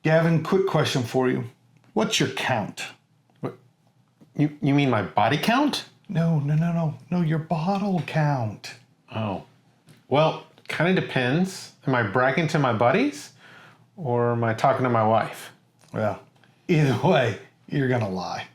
Gavin, quick question for you. What's your count? What? You mean my body count? No, your bottle count. Oh. Well, kind of depends. Am I bragging to my buddies or am I talking to my wife? Well, either way, you're gonna lie.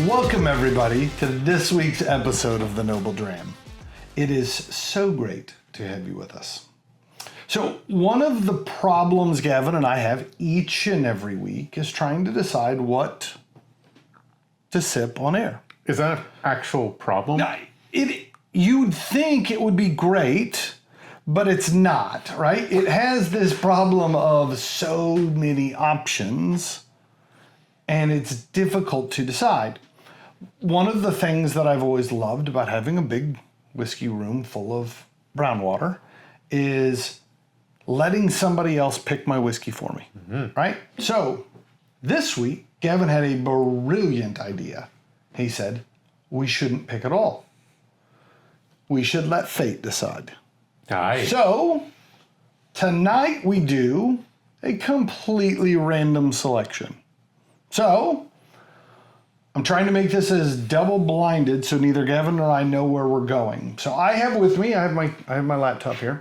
Welcome everybody to this week's episode of the Noble Dram. It is so great to have you with us. So one of the problems Gavin and I have each and every week is trying to decide what to sip on air. Is that an actual problem? You'd think it would be great, but it's not, right? It has this problem of so many options and it's difficult to decide. One of the things that I've always loved about having a big whiskey room full of brown water is letting somebody else pick my whiskey for me, right? So this week, Gavin had a brilliant idea. He said, we shouldn't pick at all. We should let fate decide. Aye. So tonight we do a completely random selection. So I'm trying to make this as double-blinded so neither Gavin or I know where we're going. So I have with me, I have my laptop here.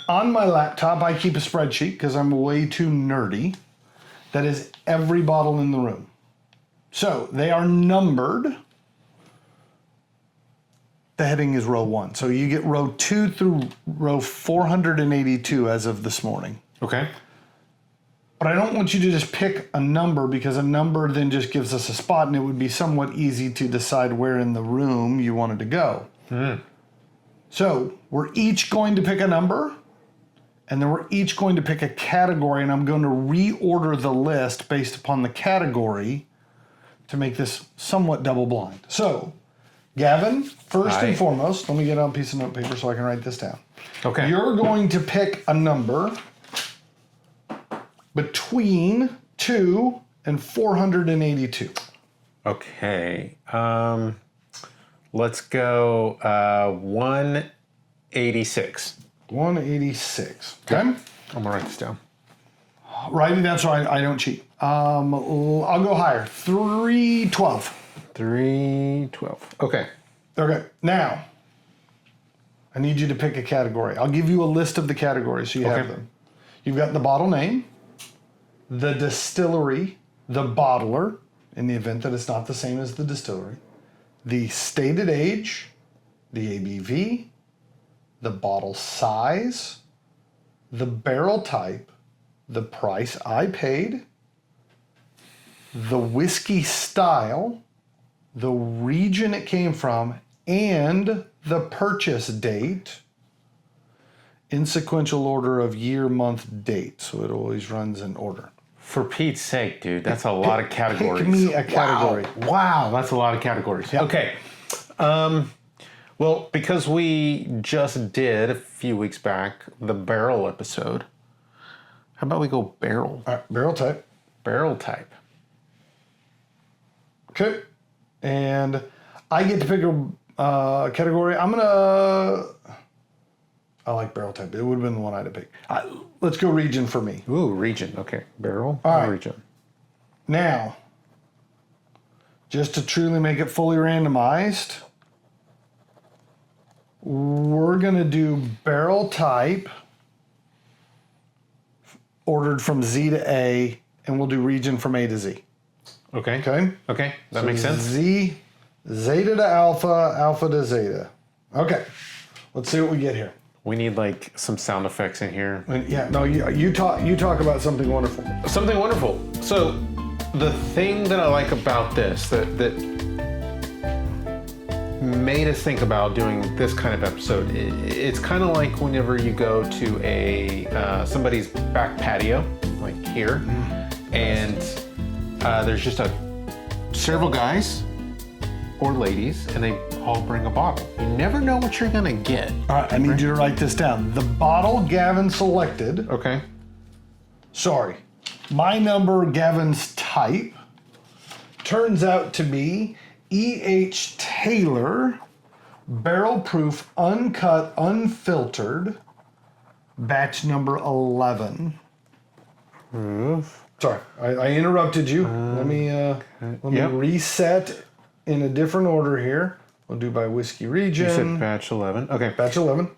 On my laptop, I keep a spreadsheet because I'm way too nerdy. That is every bottle in the room. So they are numbered. The heading is row 1. So you get row 2 through row 482 as of this morning. Okay. But I don't want you to just pick a number because a number then just gives us a spot and it would be somewhat easy to decide where in the room you wanted to go. So we're each going to pick a number and then we're each going to pick a category and I'm going to reorder the list based upon the category to make this somewhat double blind. So Gavin, first and foremost, let me get out a piece of notepaper so I can write this down. Okay. You're going to pick a number between 2 and 482. Okay. Let's go 186. 186. Okay. I'm gonna write this down. Write it down so I don't cheat. I'll go higher. 312. 312. Okay. Okay. Now, I need you to pick a category. I'll give you a list of the categories so you have them. You've got the bottle name, the distillery, the bottler, in the event that it's not the same as the distillery, the stated age, the ABV, the bottle size, the barrel type, the price I paid, the whiskey style, the region it came from, and the purchase date in sequential order of year, month, date. So it always runs in order. For Pete's sake, dude, that's a lot of categories. Pick me a category. Wow, that's a lot of categories. Yep. Okay. Well, because we just did a few weeks back the barrel episode, how about we go barrel? All right, barrel type. Barrel type. Okay. And I get to pick a category. I like barrel type. It would have been the one I'd have picked. Let's go region for me. Ooh, region. Okay. Barrel. All right. Region. Now, just to truly make it fully randomized, we're going to do barrel type ordered from Z to A, and we'll do region from A to Z. Okay. Okay? Okay. That makes sense. Z, Zeta to Alpha, Alpha to Zeta. Okay. Let's see what we get here. We need like some sound effects in here. And yeah, no, you talk about something wonderful. Something wonderful. So the thing that I like about this that made us think about doing this kind of episode, it's kind of like whenever you go to a somebody's back patio, like here, and there's just several guys or ladies, and they all bring a bottle. You never know what you're gonna get. All right, I need you to write this down. The bottle Gavin selected. Okay. Sorry, my number, Gavin's type, turns out to be E.H. Taylor, barrel proof, uncut, unfiltered, batch number 11. Sorry, I interrupted you. Let me reset in a different order here. We'll do by whiskey region. You said batch 11. Okay. Batch 11.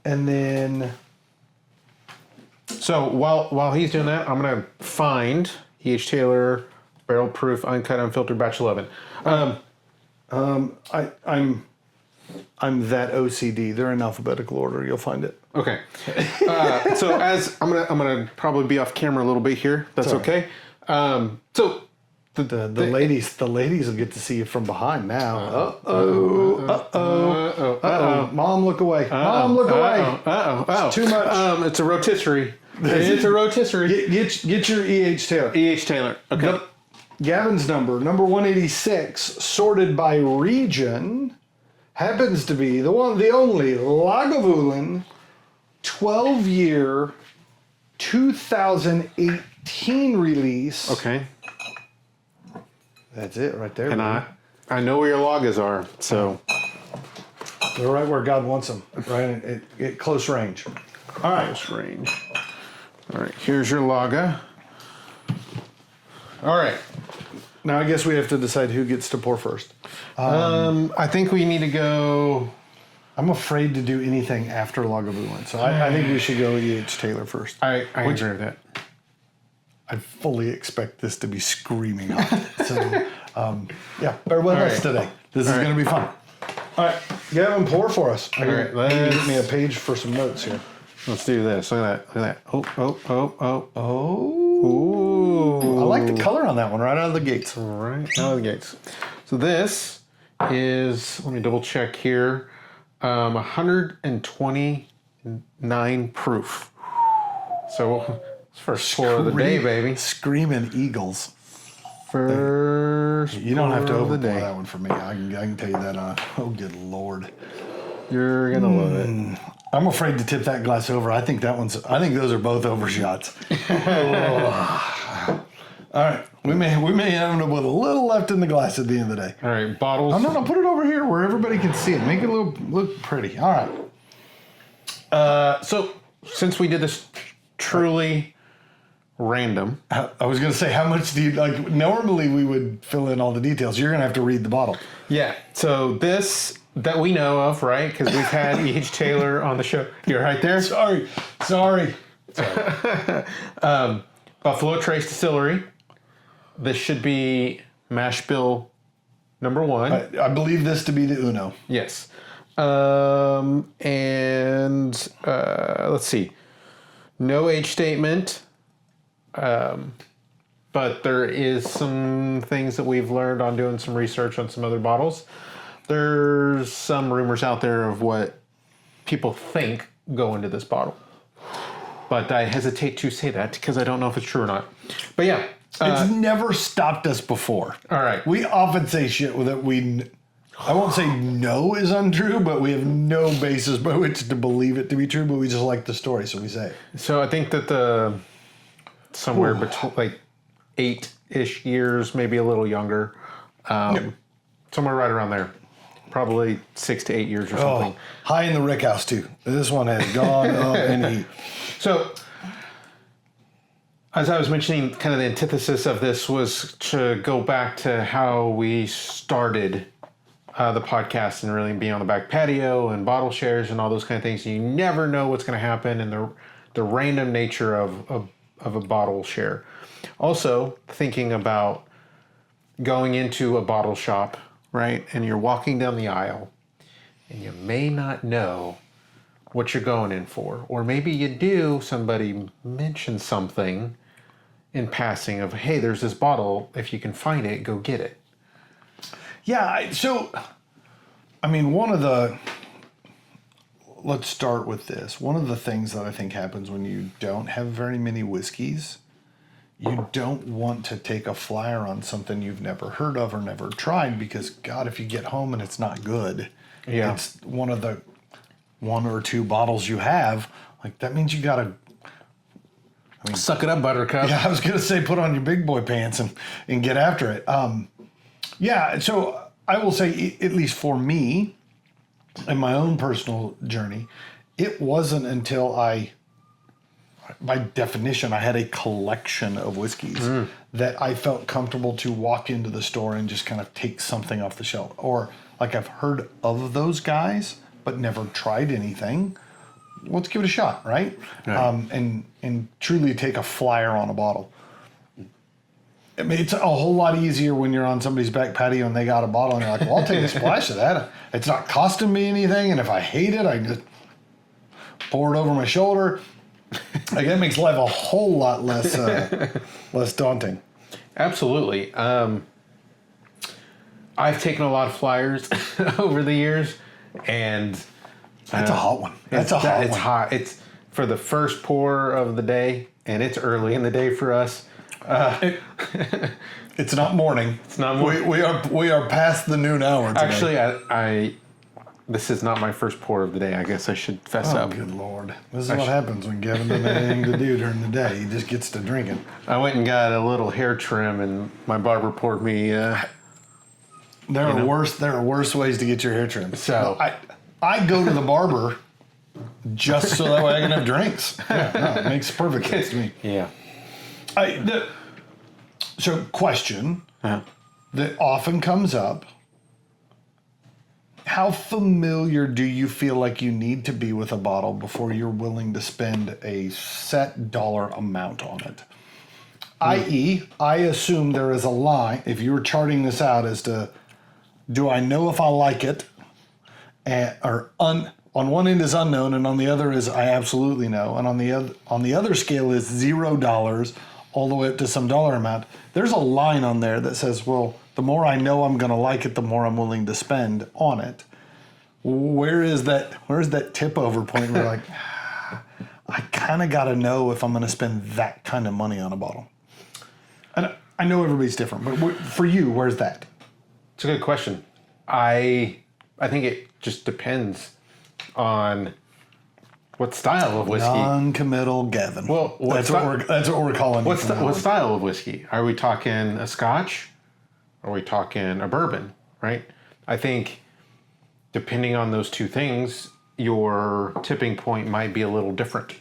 And then... So while he's doing that, I'm going to find E.H. Taylor, barrel proof, uncut, unfiltered, batch 11. I'm that OCD. They're in alphabetical order. You'll find it. Okay. So as I'm gonna probably be off camera a little bit here. That's okay. So the ladies will get to see you from behind now. Mom, look away. Mom, look away. It's too much. It's a rotisserie. It's a rotisserie. Get your E.H. Taylor. E.H. Taylor. Okay. Gavin's number 186, sorted by region, happens to be the only Lagavulin 12-year 2018 release. Okay. That's it right there. And I know where your lagas are, so they're right where God wants them, right at close range. All right. Close range. All right, here's your laga. All right. Now I guess we have to decide who gets to pour first. I think we need to go. I'm afraid to do anything after Lagavulin, so I think we should go E.H. Taylor first. I agree with that. I fully expect this to be screaming hot. So, bear with us today. This is going to be fun. All right, Gavin, pour for us. All right, I need to get me a page for some notes here. Let's do this. Look at that. Oh. Ooh. I like the color on that one right out of the gates. Right out of the gates. So this is, let me double check here, 129 proof. So it's first pour of the day, baby. Screaming Eagles. First You don't have to pour of the overpour day. that one for me. I can tell you that. Oh, good Lord. You're gonna love it. I'm afraid to tip that glass over. I think those are both overshots. All right, we may end up with a little left in the glass at the end of the day. All right, bottles. Oh, no, put it over here where everybody can see it. Make it look pretty. All right. So since we did this truly random, I was going to say, how much do you like? Normally we would fill in all the details. You're going to have to read the bottle. yeah. So this that we know of, right? Because we've had E.H. Taylor on the show. You're right there. Sorry. Buffalo Trace Distillery. This should be mash bill number 1. I believe this to be the Uno. Yes. Let's see. No age statement. But there is some things that we've learned on doing some research on some other bottles. There's some rumors out there of what people think go into this bottle. But I hesitate to say that because I don't know if it's true or not. But yeah. It's never stopped us before. All right. We often say shit that I won't say no is untrue, but we have no basis by which to believe it to be true, but we just like the story, so we say it. So I think that somewhere between like 8-ish years, maybe a little younger, somewhere right around there. Probably 6 to 8 years or something. Oh, high in the rick house too. This one has gone up in heat. So, as I was mentioning, kind of the antithesis of this was to go back to how we started the podcast and really being on the back patio and bottle shares and all those kind of things. You never know what's going to happen and the random nature of a bottle share. Also, thinking about going into a bottle shop, right? And you're walking down the aisle and you may not know what you're going in for. Or maybe you do, somebody mentions something in passing of, hey, there's this bottle. If you can find it, go get it. Yeah, one of the let's start with this. One of the things that I think happens when you don't have very many whiskeys, you don't want to take a flyer on something you've never heard of or never tried, because God, if you get home and it's not good, it's one of the 1 or 2 bottles you have, like that means you gotta suck it up, Buttercup. Yeah, I was gonna say put on your big boy pants and get after it. So I will say, at least for me, in my own personal journey, it wasn't until by definition, I had a collection of whiskeys that I felt comfortable to walk into the store and just kind of take something off the shelf. Or like I've heard of those guys, but never tried anything. Let's give it a shot, right? And truly take a flyer on a bottle. I mean, it's a whole lot easier when you're on somebody's back patio and they got a bottle and you're like, well, I'll take a splash of that. It's not costing me anything, and if I hate it, I just pour it over my shoulder. Like, that makes life a whole lot less daunting. Absolutely. I've taken a lot of flyers over the years, and that's a hot one. It's hot. It's for the first pour of the day, and it's early in the day for us. It's not morning. It's not morning. We are past the noon hour today. Actually, I this is not my first pour of the day. I guess I should fess up. Oh, good Lord. This is what happens when Gavin doesn't have anything to do during the day. He just gets to drinking. I went and got a little hair trim, and my barber poured me... There are worse ways to get your hair trimmed. So I go to the barber just so that way I can have drinks. Yeah, it makes perfect sense to me. Yeah. So, question that often comes up: how familiar do you feel like you need to be with a bottle before you're willing to spend a set dollar amount on it? I.e., I assume there is a line, if you were charting this out, as to, do I know if I like it? On one end is unknown, and on the other is I absolutely know. And on the other scale is $0 all the way up to some dollar amount. There's a line on there that says, well, the more I know I'm going to like it, the more I'm willing to spend on it. Where's that tip over point where like, I kind of got to know if I'm going to spend that kind of money on a bottle? And I know everybody's different, but for you, where's that? It's a good question. I think it just depends on what style of whiskey. Non-committal Gavin. Well, that's what we're calling it. What style of whiskey? Are we talking a Scotch? Are we talking a bourbon? Right? I think depending on those two things, your tipping point might be a little different.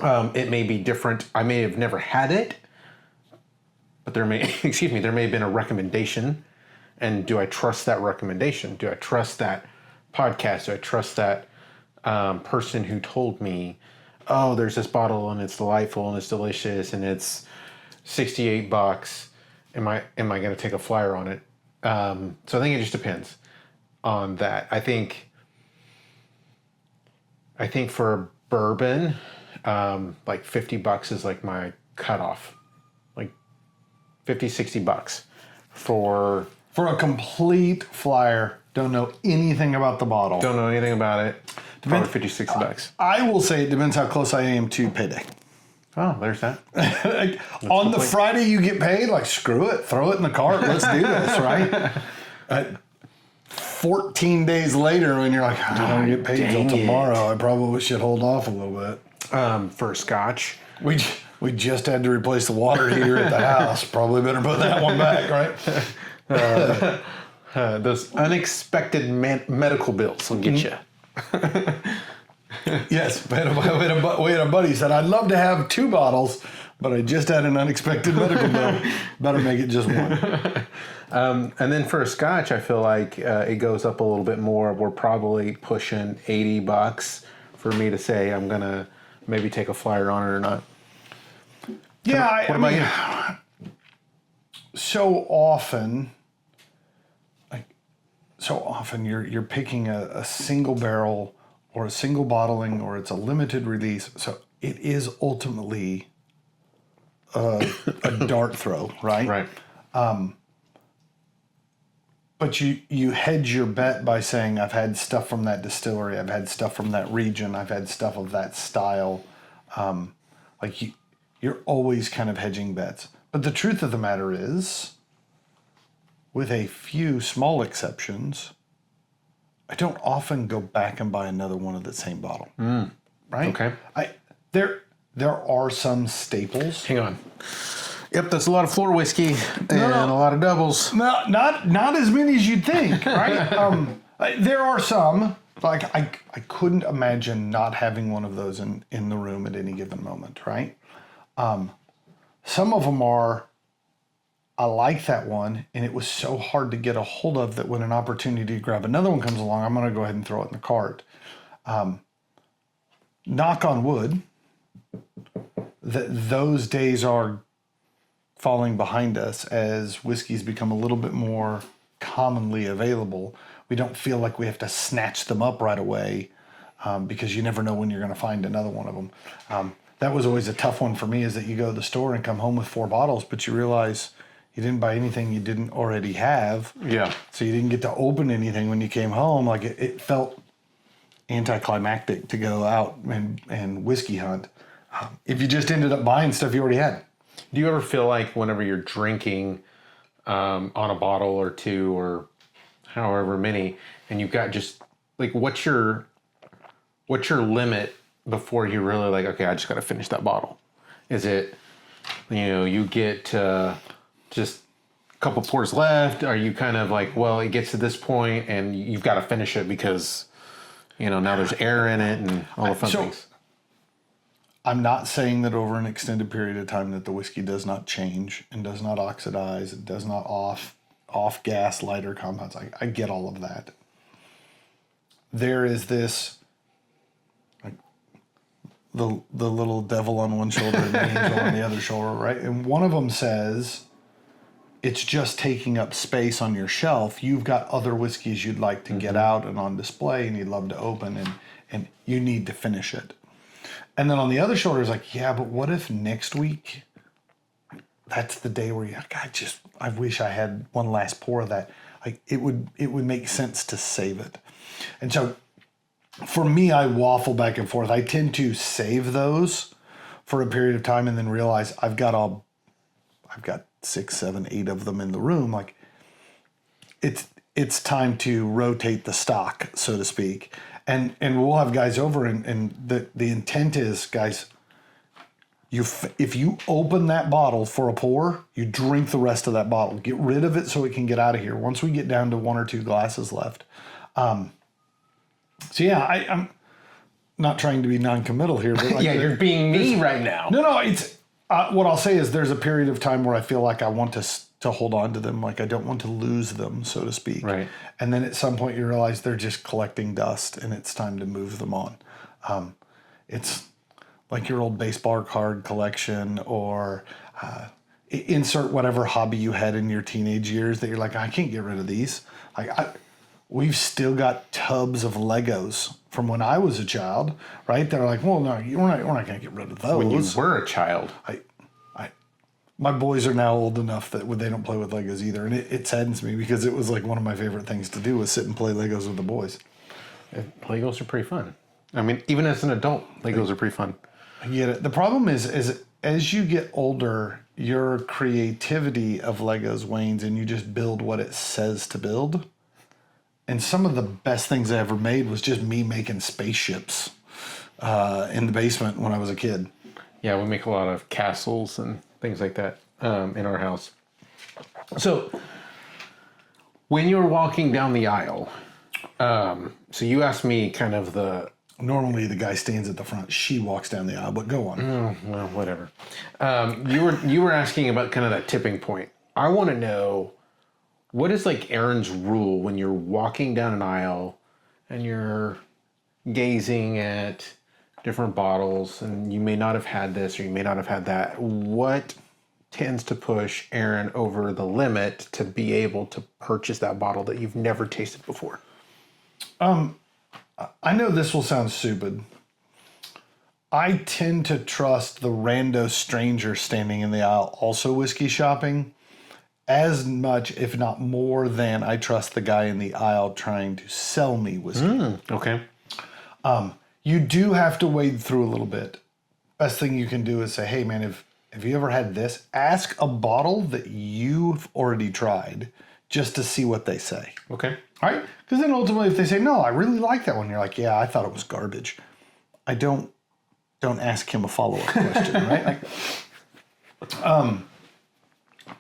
It may be different. I may have never had it, but there may there may have been a recommendation. And do I trust that recommendation? Do I trust that podcast? Do I trust that person who told me, oh, there's this bottle and it's delightful and it's delicious and it's $68? Am I going to take a flyer on it? So I think it just depends on that. I think for bourbon, like $50 is like my cutoff. Like $50-$60 for a complete flyer. Don't know anything about the bottle. Don't know anything about it. Probably $50-$60. I will say it depends how close I am to payday. Oh, there's that. On the Friday you get paid, like, screw it, throw it in the cart, let's do this, right? 14 days later, when you're like, I don't get paid till tomorrow, I probably should hold off a little bit. For a Scotch, we just had to replace the water heater at the house. Probably better put that one back, right? Those unexpected medical bills will get you. Yes, we had a buddy who said, I'd love to have 2 bottles, but I just had an unexpected medical bill. Better make it just one. And then for a Scotch, I feel like it goes up a little bit more. We're probably pushing $80 for me to say I'm going to maybe take a flyer on it or not. Yeah, I mean, so often you're picking a single barrel or a single bottling, or it's a limited release. So it is ultimately a dart throw, right? Right. But But you hedge your bet by saying, I've had stuff from that distillery, I've had stuff from that region, I've had stuff of that style. You're always kind of hedging bets. But the truth of the matter is, with a few small exceptions, I don't often go back and buy another one of the same bottle. Right? Okay. There are some staples. Hang on. Yep, that's a lot of floor whiskey and a lot of doubles. No, not as many as you'd think, right? There are some. Like I couldn't imagine not having one of those in the room at any given moment, right? Some of them are, I like that one, and it was so hard to get a hold of that when an opportunity to grab another one comes along, I'm going to go ahead and throw it in the cart. Knock on wood, that those days are falling behind us as whiskeys become a little bit more commonly available. We don't feel like we have to snatch them up right away because you never know when you're going to find another one of them. That was always a tough one for me, is that you go to the store and come home with 4 bottles, but you realize you didn't buy anything you didn't already have. Yeah. So you didn't get to open anything when you came home. Like it felt anticlimactic to go out and whiskey hunt if you just ended up buying stuff you already had. Do you ever feel like whenever you're drinking on a bottle or 2 or however many, and you've got just like what's your limit before you're really like, okay, I just got to finish that bottle? Is it, you get just a couple pours left? Are you kind of like, well, it gets to this point and you've got to finish it because now there's air in it and all the fun things? I'm not saying that over an extended period of time that the whiskey does not change and does not oxidize, it does not off gas lighter compounds. I get all of that. There is this, like, the little devil on one shoulder and the angel on the other shoulder, right? And one of them says, it's just taking up space on your shelf. You've got other whiskeys you'd like to get out and on display and you'd love to open, and you need to finish it. And then on the other shoulder is like, yeah, but what if next week, that's the day where you're like, I wish I had one last pour of that. Like it would make sense to save it. And so for me, I waffle back and forth. I tend to save those for a period of time and then realize I've got 6, 7, 8 of them in the room. Like it's time to rotate the stock, so to speak. And we'll have guys over, and the intent is, guys, if you open that bottle for a pour, you drink the rest of that bottle. Get rid of it so it can get out of here. Once we get down to 1 or 2 glasses left. I'm not trying to be non-committal here. But yeah, you're being me right now. No, it's what I'll say is there's a period of time where I feel like I want to hold on to them, like I don't want to lose them, so to speak. Right. And then at some point you realize they're just collecting dust and it's time to move them on. It's like your old baseball card collection, or insert whatever hobby you had in your teenage years that you're like, I can't get rid of these. We've still got tubs of Legos from when I was a child, right? They're like, well, no, we're not going to get rid of those. When you were a child. My boys are now old enough that they don't play with Legos either. And it saddens me because it was like one of my favorite things to do was sit and play Legos with the boys. Legos are pretty fun. I mean, even as an adult, Legos are pretty fun. I get it. The problem is as you get older, your creativity of Legos wanes and you just build what it says to build. And some of the best things I ever made was just me making spaceships in the basement when I was a kid. Yeah, we make a lot of castles and things like that in our house. So when you were walking down the aisle, so you asked me kind of Normally the guy stands at the front. She walks down the aisle, but go on. Well, whatever. You were asking about kind of that tipping point. I want to know, what is like Aaron's rule when you're walking down an aisle and you're gazing at different bottles and you may not have had this or you may not have had that? What tends to push Aaron over the limit to be able to purchase that bottle that you've never tasted before? I know this will sound stupid. I tend to trust the rando stranger standing in the aisle also whiskey shopping as much, if not more than I trust the guy in the aisle trying to sell me whiskey. Okay. You do have to wade through a little bit. Best thing you can do is say, hey man, have you ever had this? Ask a bottle that you've already tried just to see what they say. Okay. All right? Because then ultimately if they say, no, I really like that one, you're like, yeah, I thought it was garbage. I don't ask him a follow-up question, right?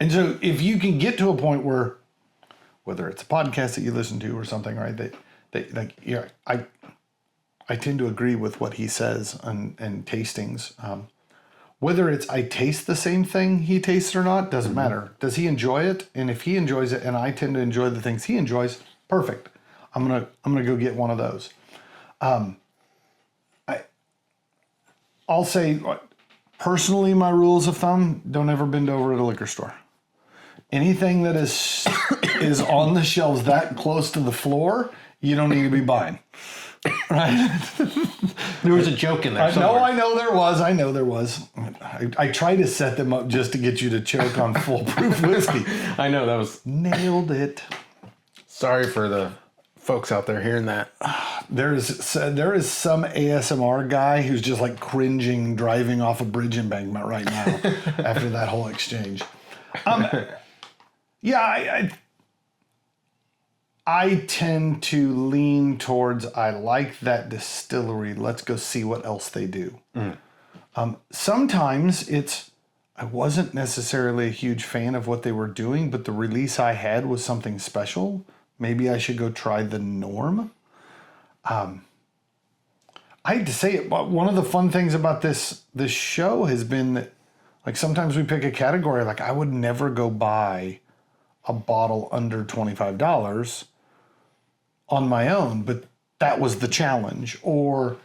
And so if you can get to a point where, whether it's a podcast that you listen to or something, right, I tend to agree with what he says and tastings. Whether it's I taste the same thing he tastes or not, doesn't matter. Does he enjoy it? And if he enjoys it and I tend to enjoy the things he enjoys, perfect. I'm gonna go get one of those. I'll say, personally, my rules of thumb, don't ever bend over at a liquor store. Anything that is on the shelves that close to the floor, you don't need to be buying. Right? There was a joke in there. I know there was. I try to set them up just to get you to choke on foolproof whiskey. I know, that was... Nailed it. Sorry for the folks out there hearing that. There is some ASMR guy who's just like cringing driving off a bridge embankment right now after that whole exchange. Yeah, I tend to lean towards I like that distillery. Let's go see what else they do. Sometimes I wasn't necessarily a huge fan of what they were doing, but the release I had was something special. Maybe I should go try the norm. I hate to say it, but one of the fun things about this show has been that, like, sometimes we pick a category. Like, I would never go buy a bottle under $25 on my own, but that was the challenge. Or,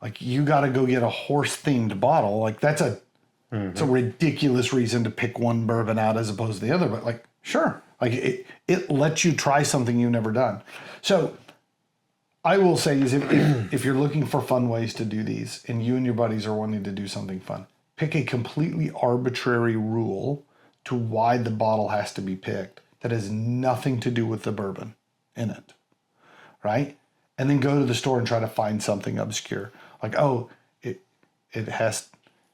like, you got to go get a horse-themed bottle. Like, it's a ridiculous reason to pick one bourbon out as opposed to the other. But, like, sure. Like, it lets you try something you've never done. So I will say is if you're looking for fun ways to do these and you and your buddies are wanting to do something fun, pick a completely arbitrary rule to why the bottle has to be picked that has nothing to do with the bourbon in it, right? And then go to the store and try to find something obscure. Like, oh, it has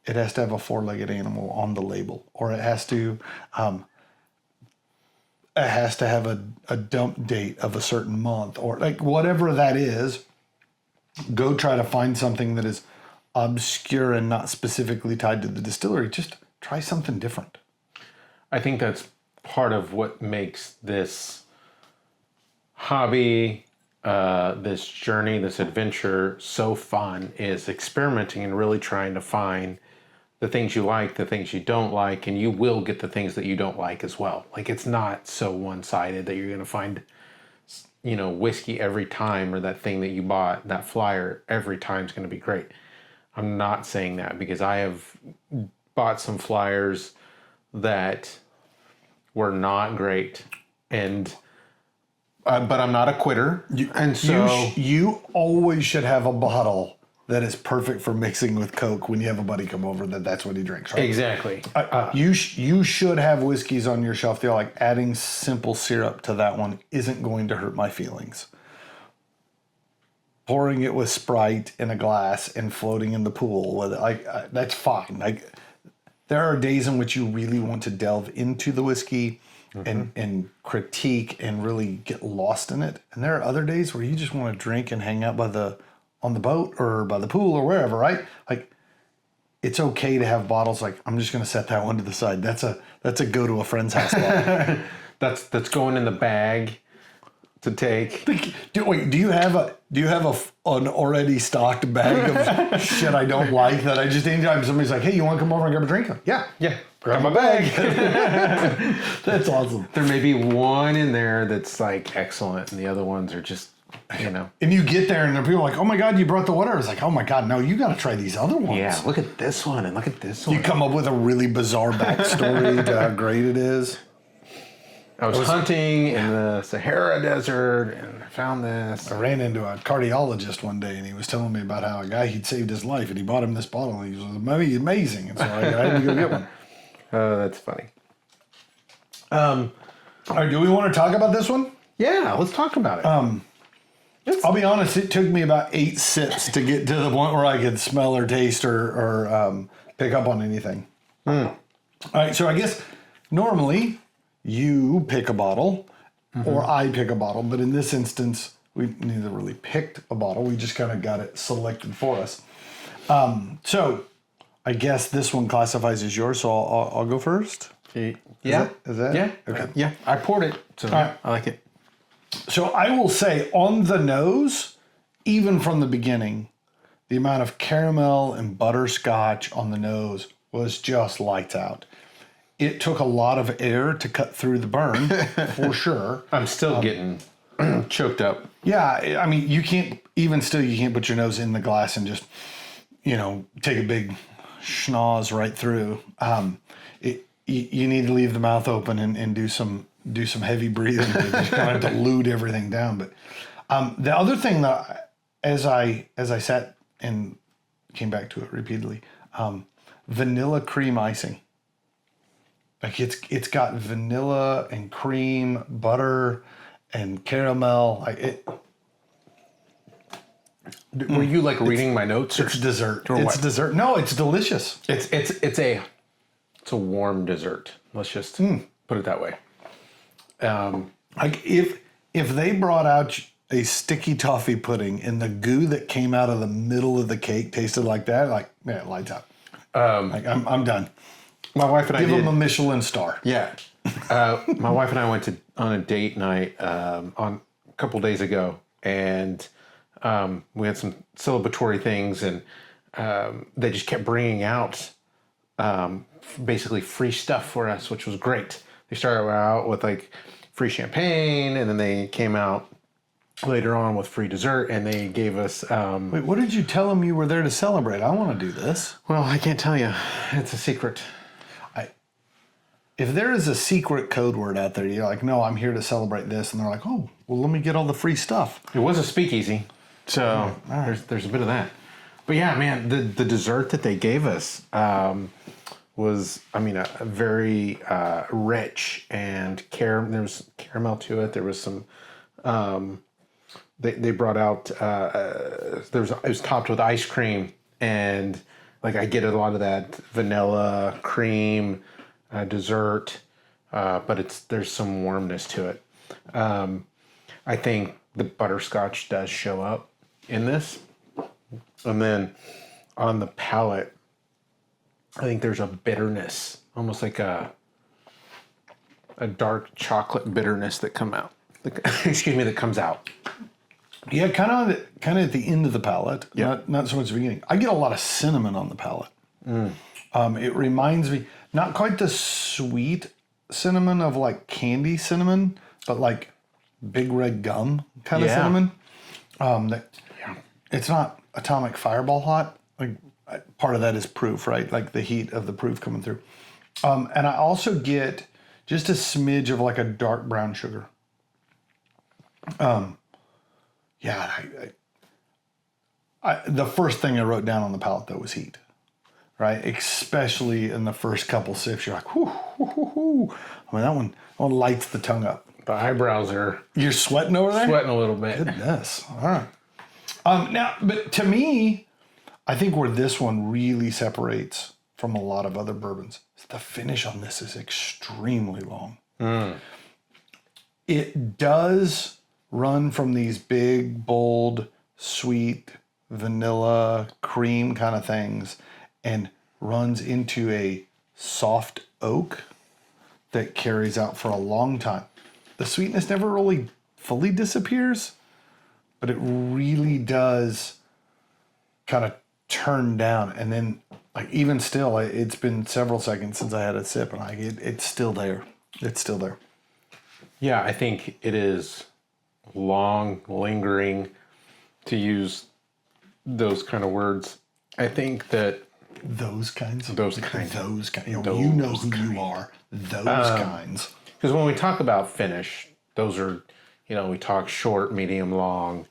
to have a four-legged animal on the label, or it has to have a dump date of a certain month, or like whatever that is. Go try to find something that is obscure and not specifically tied to the distillery. Just try something different. I think that's part of what makes this hobby, this journey, this adventure so fun, is experimenting and really trying to find the things you like, the things you don't like, and you will get the things that you don't like as well. Like, it's not so one-sided that you're going to find, whiskey every time, or that thing that you bought, that flyer, every time is going to be great. I'm not saying that, because I have bought some flyers that were not great, and but I'm not a quitter, and so you always should have a bottle that is perfect for mixing with Coke when you have a buddy come over that's what he drinks, right? Exactly. You should have whiskeys on your shelf. They're like, adding simple syrup to that one isn't going to hurt my feelings. Pouring it with Sprite in a glass and floating in the pool with it, that's fine. Like, there are days in which you really want to delve into the whiskey and critique and really get lost in it. And there are other days where you just want to drink and hang out on the boat or by the pool or wherever, right? Like, it's okay to have bottles like, I'm just going to set that one to the side. That's a go to a friend's house bottle. that's going in the bag to take. Do you have an already stocked bag of shit I don't like that I just anytime somebody's like, hey, you want to come over and grab a drink? Yeah. Grab my bag. That's awesome. There may be one in there that's like excellent, and the other ones are just, And you get there and there are people like, oh my God, you brought the water. I was like, oh my God, no, you got to try these other ones. Yeah, look at this one and look at this one. You come up with a really bizarre backstory to how great it is. I was hunting in the Sahara Desert and I found this. I ran into a cardiologist one day and he was telling me about how a guy, he'd saved his life and he bought him this bottle and he was amazing. And so I had to go get one. Oh, that's funny. All right, do we want to talk about this one? Yeah, let's talk about it. I'll be honest, it took me about 8 sips to get to the point where I could smell or taste or pick up on anything. All right, so I guess normally you pick a bottle or I pick a bottle, but in this instance, we neither really picked a bottle. We just kind of got it selected for us. So I guess this one classifies as yours, so I'll go first. Yeah. Is that? Yeah. Okay. Yeah. I poured it, so right. I like it. So I will say on the nose, even from the beginning, the amount of caramel and butterscotch on the nose was just lights out. It took a lot of air to cut through the burn, for sure. I'm still getting choked up. Yeah, I mean, you can't put your nose in the glass and just, take a big schnoz right through. You need to leave the mouth open and do some heavy breathing to just kind of dilute everything down. But the other thing that as I sat and came back to it repeatedly, vanilla cream icing. Like it's got vanilla and cream, butter and caramel. Were you like reading my notes? It's dessert. Or It's what? dessert. No, it's delicious. It's a warm dessert. Let's just put it that way. Like if they brought out a sticky toffee pudding and the goo that came out of the middle of the cake tasted like that, lights out. I'm done. My wife and Give I did. them a Michelin star. Yeah. My wife and I went on a date night on a couple days ago, and we had some celebratory things, and they just kept bringing out basically free stuff for us, which was great. They started out with like free champagne, and then they came out later on with free dessert, and they gave us. Wait, what did you tell them you were there to celebrate? I want to do this. Well, I can't tell you. It's a secret. If there is a secret code word out there, you're like, no, I'm here to celebrate this. And they're like, oh, well, let me get all the free stuff. It was a speakeasy, so there's a bit of that. But yeah, man, the dessert that they gave us was, a very rich and there was caramel to it. There was some, they brought out, it was topped with ice cream, and like I get a lot of that vanilla cream dessert, but there's some warmness to it. I think the butterscotch does show up in this. And then on the palate, I think there's a bitterness, almost like a dark chocolate bitterness that comes out. That comes out. Yeah, kind of at the end of the palate, not so much the beginning. I get a lot of cinnamon on the palate. It reminds me, not quite the sweet cinnamon of like candy cinnamon, but like big red gum kind of cinnamon. It's not atomic fireball hot. Like part of that is proof, right? Like the heat of the proof coming through. And I also get just a smidge of like a dark brown sugar. The first thing I wrote down on the palate though was heat, right? Especially in the first couple sips, you're like, whoo, whoo, whoo, whoo. That one lights the tongue up. The eyebrows are You're sweating over there? sweating a little bit. Goodness. All right. Now, but to me, I think where this one really separates from a lot of other bourbons is the finish on this is extremely long. It does run from these big, bold, sweet, vanilla, cream kind of things and runs into a soft oak that carries out for a long time. The sweetness never really fully disappears, but it really does kind of turn down. And then, like, even still, it's been several seconds since I had a sip, and it's still there. It's still there. Yeah, I think it is long, lingering, to use those kind of words. I think that Those kinds. Those kinds. Those kinds. You know who you are. Those kinds. Because when we talk about finish, those are, we talk short, medium, long,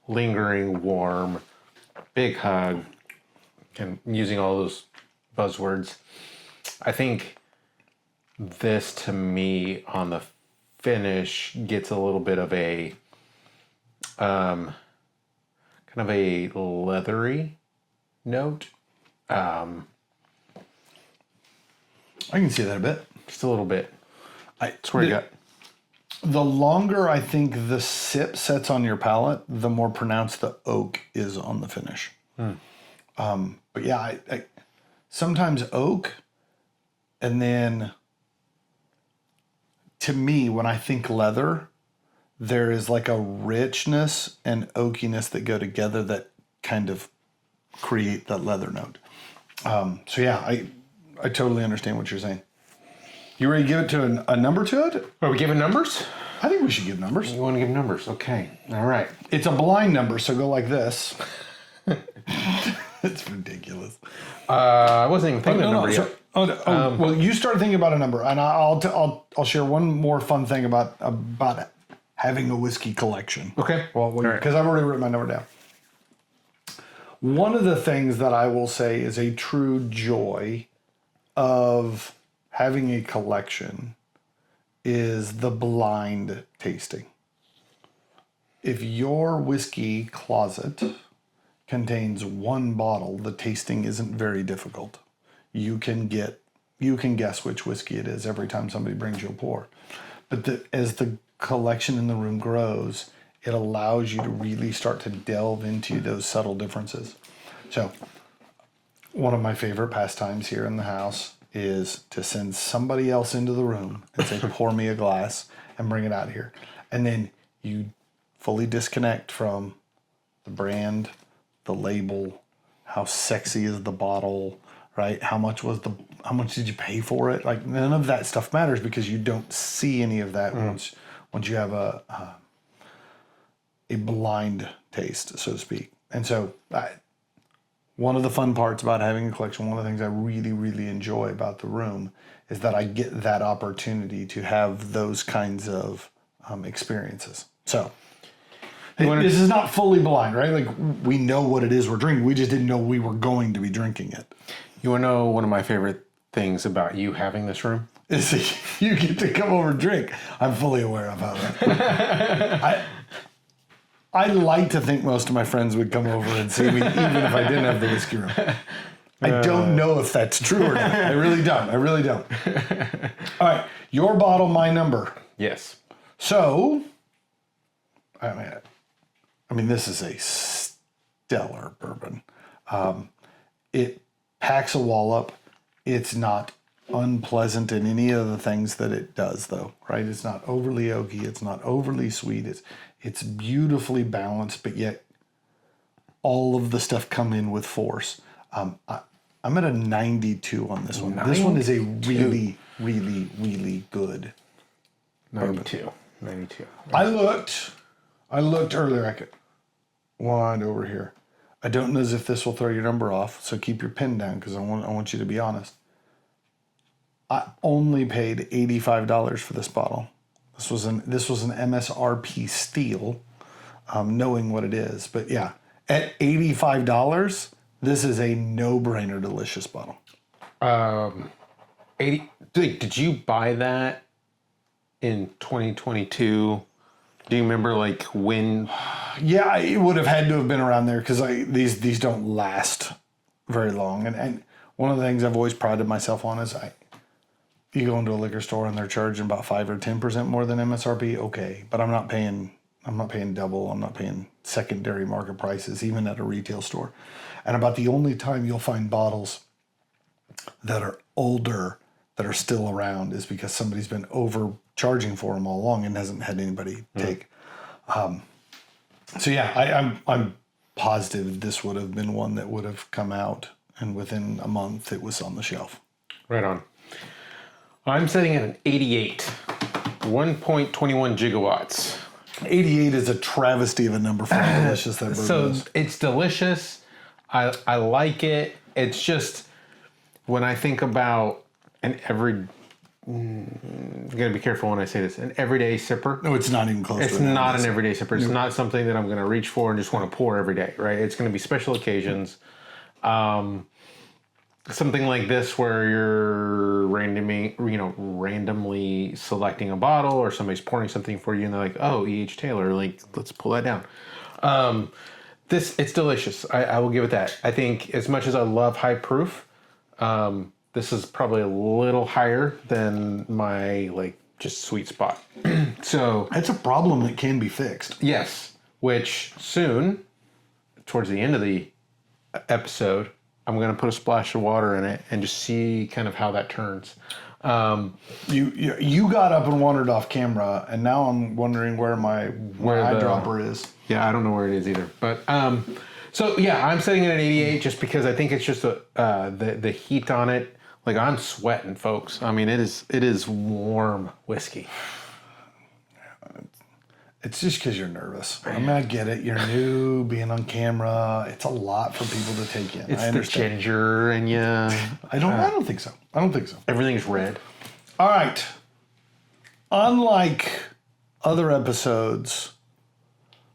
lingering, warm, big hug, and using all those buzzwords. I think this to me on the finish gets a little bit of a kind of a leathery note. I can see that a bit. Just a little bit. That's where you got. The longer I think the sip sets on your palate, the more pronounced the oak is on the finish. But yeah, I sometimes oak, and then to me, when I think leather, there is like a richness and oakiness that go together that kind of create that leather note. So yeah, I totally understand what you're saying. You ready to give it to a number to it? Are we giving numbers? I think we should give numbers. You want to give numbers? Okay. All right. It's a blind number, so go like this. It's ridiculous. I wasn't even thinking of a number yet. Well, you start thinking about a number, and I'll share one more fun thing about having a whiskey collection. Okay. Well, because I've already written my number down. One of the things that I will say is a true joy of having a collection is the blind tasting. If your whiskey closet contains one bottle, the tasting isn't very difficult. You can guess which whiskey it is every time somebody brings you a pour. But as the collection in the room grows, it allows you to really start to delve into those subtle differences. So one of my favorite pastimes here in the house is to send somebody else into the room and say, pour me a glass and bring it out here. And then you fully disconnect from the brand, the label, how sexy is the bottle, right? How much did you pay for it? Like, none of that stuff matters because you don't see any of that once you have a blind taste, so to speak. And so one of the fun parts about having a collection, one of the things I really, really enjoy about the room is that I get that opportunity to have those kinds of experiences. So this is not fully blind, right? Like, we know what it is we're drinking. We just didn't know we were going to be drinking it. You want to know one of my favorite things about you having this room? Is you get to come over and drink. I'm fully aware of how that. I like to think most of my friends would come over and see me, even if I didn't have the whiskey room. I don't know if that's true or not. I really don't. All right, your bottle, my number. Yes. So, I mean, this is a stellar bourbon. It packs a wallop. It's not unpleasant in any of the things that it does, though, right? It's not overly oaky. It's not overly sweet. It's beautifully balanced, but yet all of the stuff come in with force. I'm at a 92 on this one. 92. This one is a really, really, really good 92. bourbon. I looked earlier. I could wind over here. I don't know as if this will throw your number off, so keep your pen down because I want you to be honest. I only paid $85 for this bottle. This was an MSRP steal, knowing what it is. But yeah, at $85, this is a no-brainer delicious bottle. 80. Did you buy that in 2022? Do you remember like when? Yeah, it would have had to have been around there because these don't last very long. And one of the things I've always prided myself on is you go into a liquor store and they're charging about 5 or 10% more than MSRP. Okay, but I'm not paying double. I'm not paying secondary market prices, even at a retail store. And about the only time you'll find bottles that are older that are still around is because somebody's been overcharging for them all along and hasn't had anybody take. So yeah, I'm positive this would have been one that would have come out, and within a month it was on the shelf. Right on. I'm setting at an 88, 1.21 gigawatts. 88 is a travesty of a number for how delicious that bourbon is. So it's delicious. I like it. It's just, when I think about I'm going to be careful when I say this, an everyday sipper. No, it's not even close to it. It's not an everyday sipper. It's not something that I'm going to reach for and just want to pour every day, right? It's going to be special occasions. something like this where you're randomly selecting a bottle, or somebody's pouring something for you and they're like, oh, E.H. Taylor, like, let's pull that down. It's delicious. I will give it that. I think as much as I love high proof, this is probably a little higher than my, like, just sweet spot. So It's a problem that can be fixed. yes, which soon, towards the end of the episode, I'm going to put a splash of water in it and just see kind of how that turns. You got up and wandered off camera, and now I'm wondering where my eyedropper is. Yeah, I don't know where it is either. But so yeah, I'm setting it at 88 just because I think it's just the heat on it. Like, I'm sweating, folks. I mean, it is warm whiskey. It's just because you're nervous. I mean, I get it. You're new, being on camera. It's a lot for people to take in. It's I understand. the ginger, and I don't think so. I don't think so. Everything's red. All right. Unlike other episodes,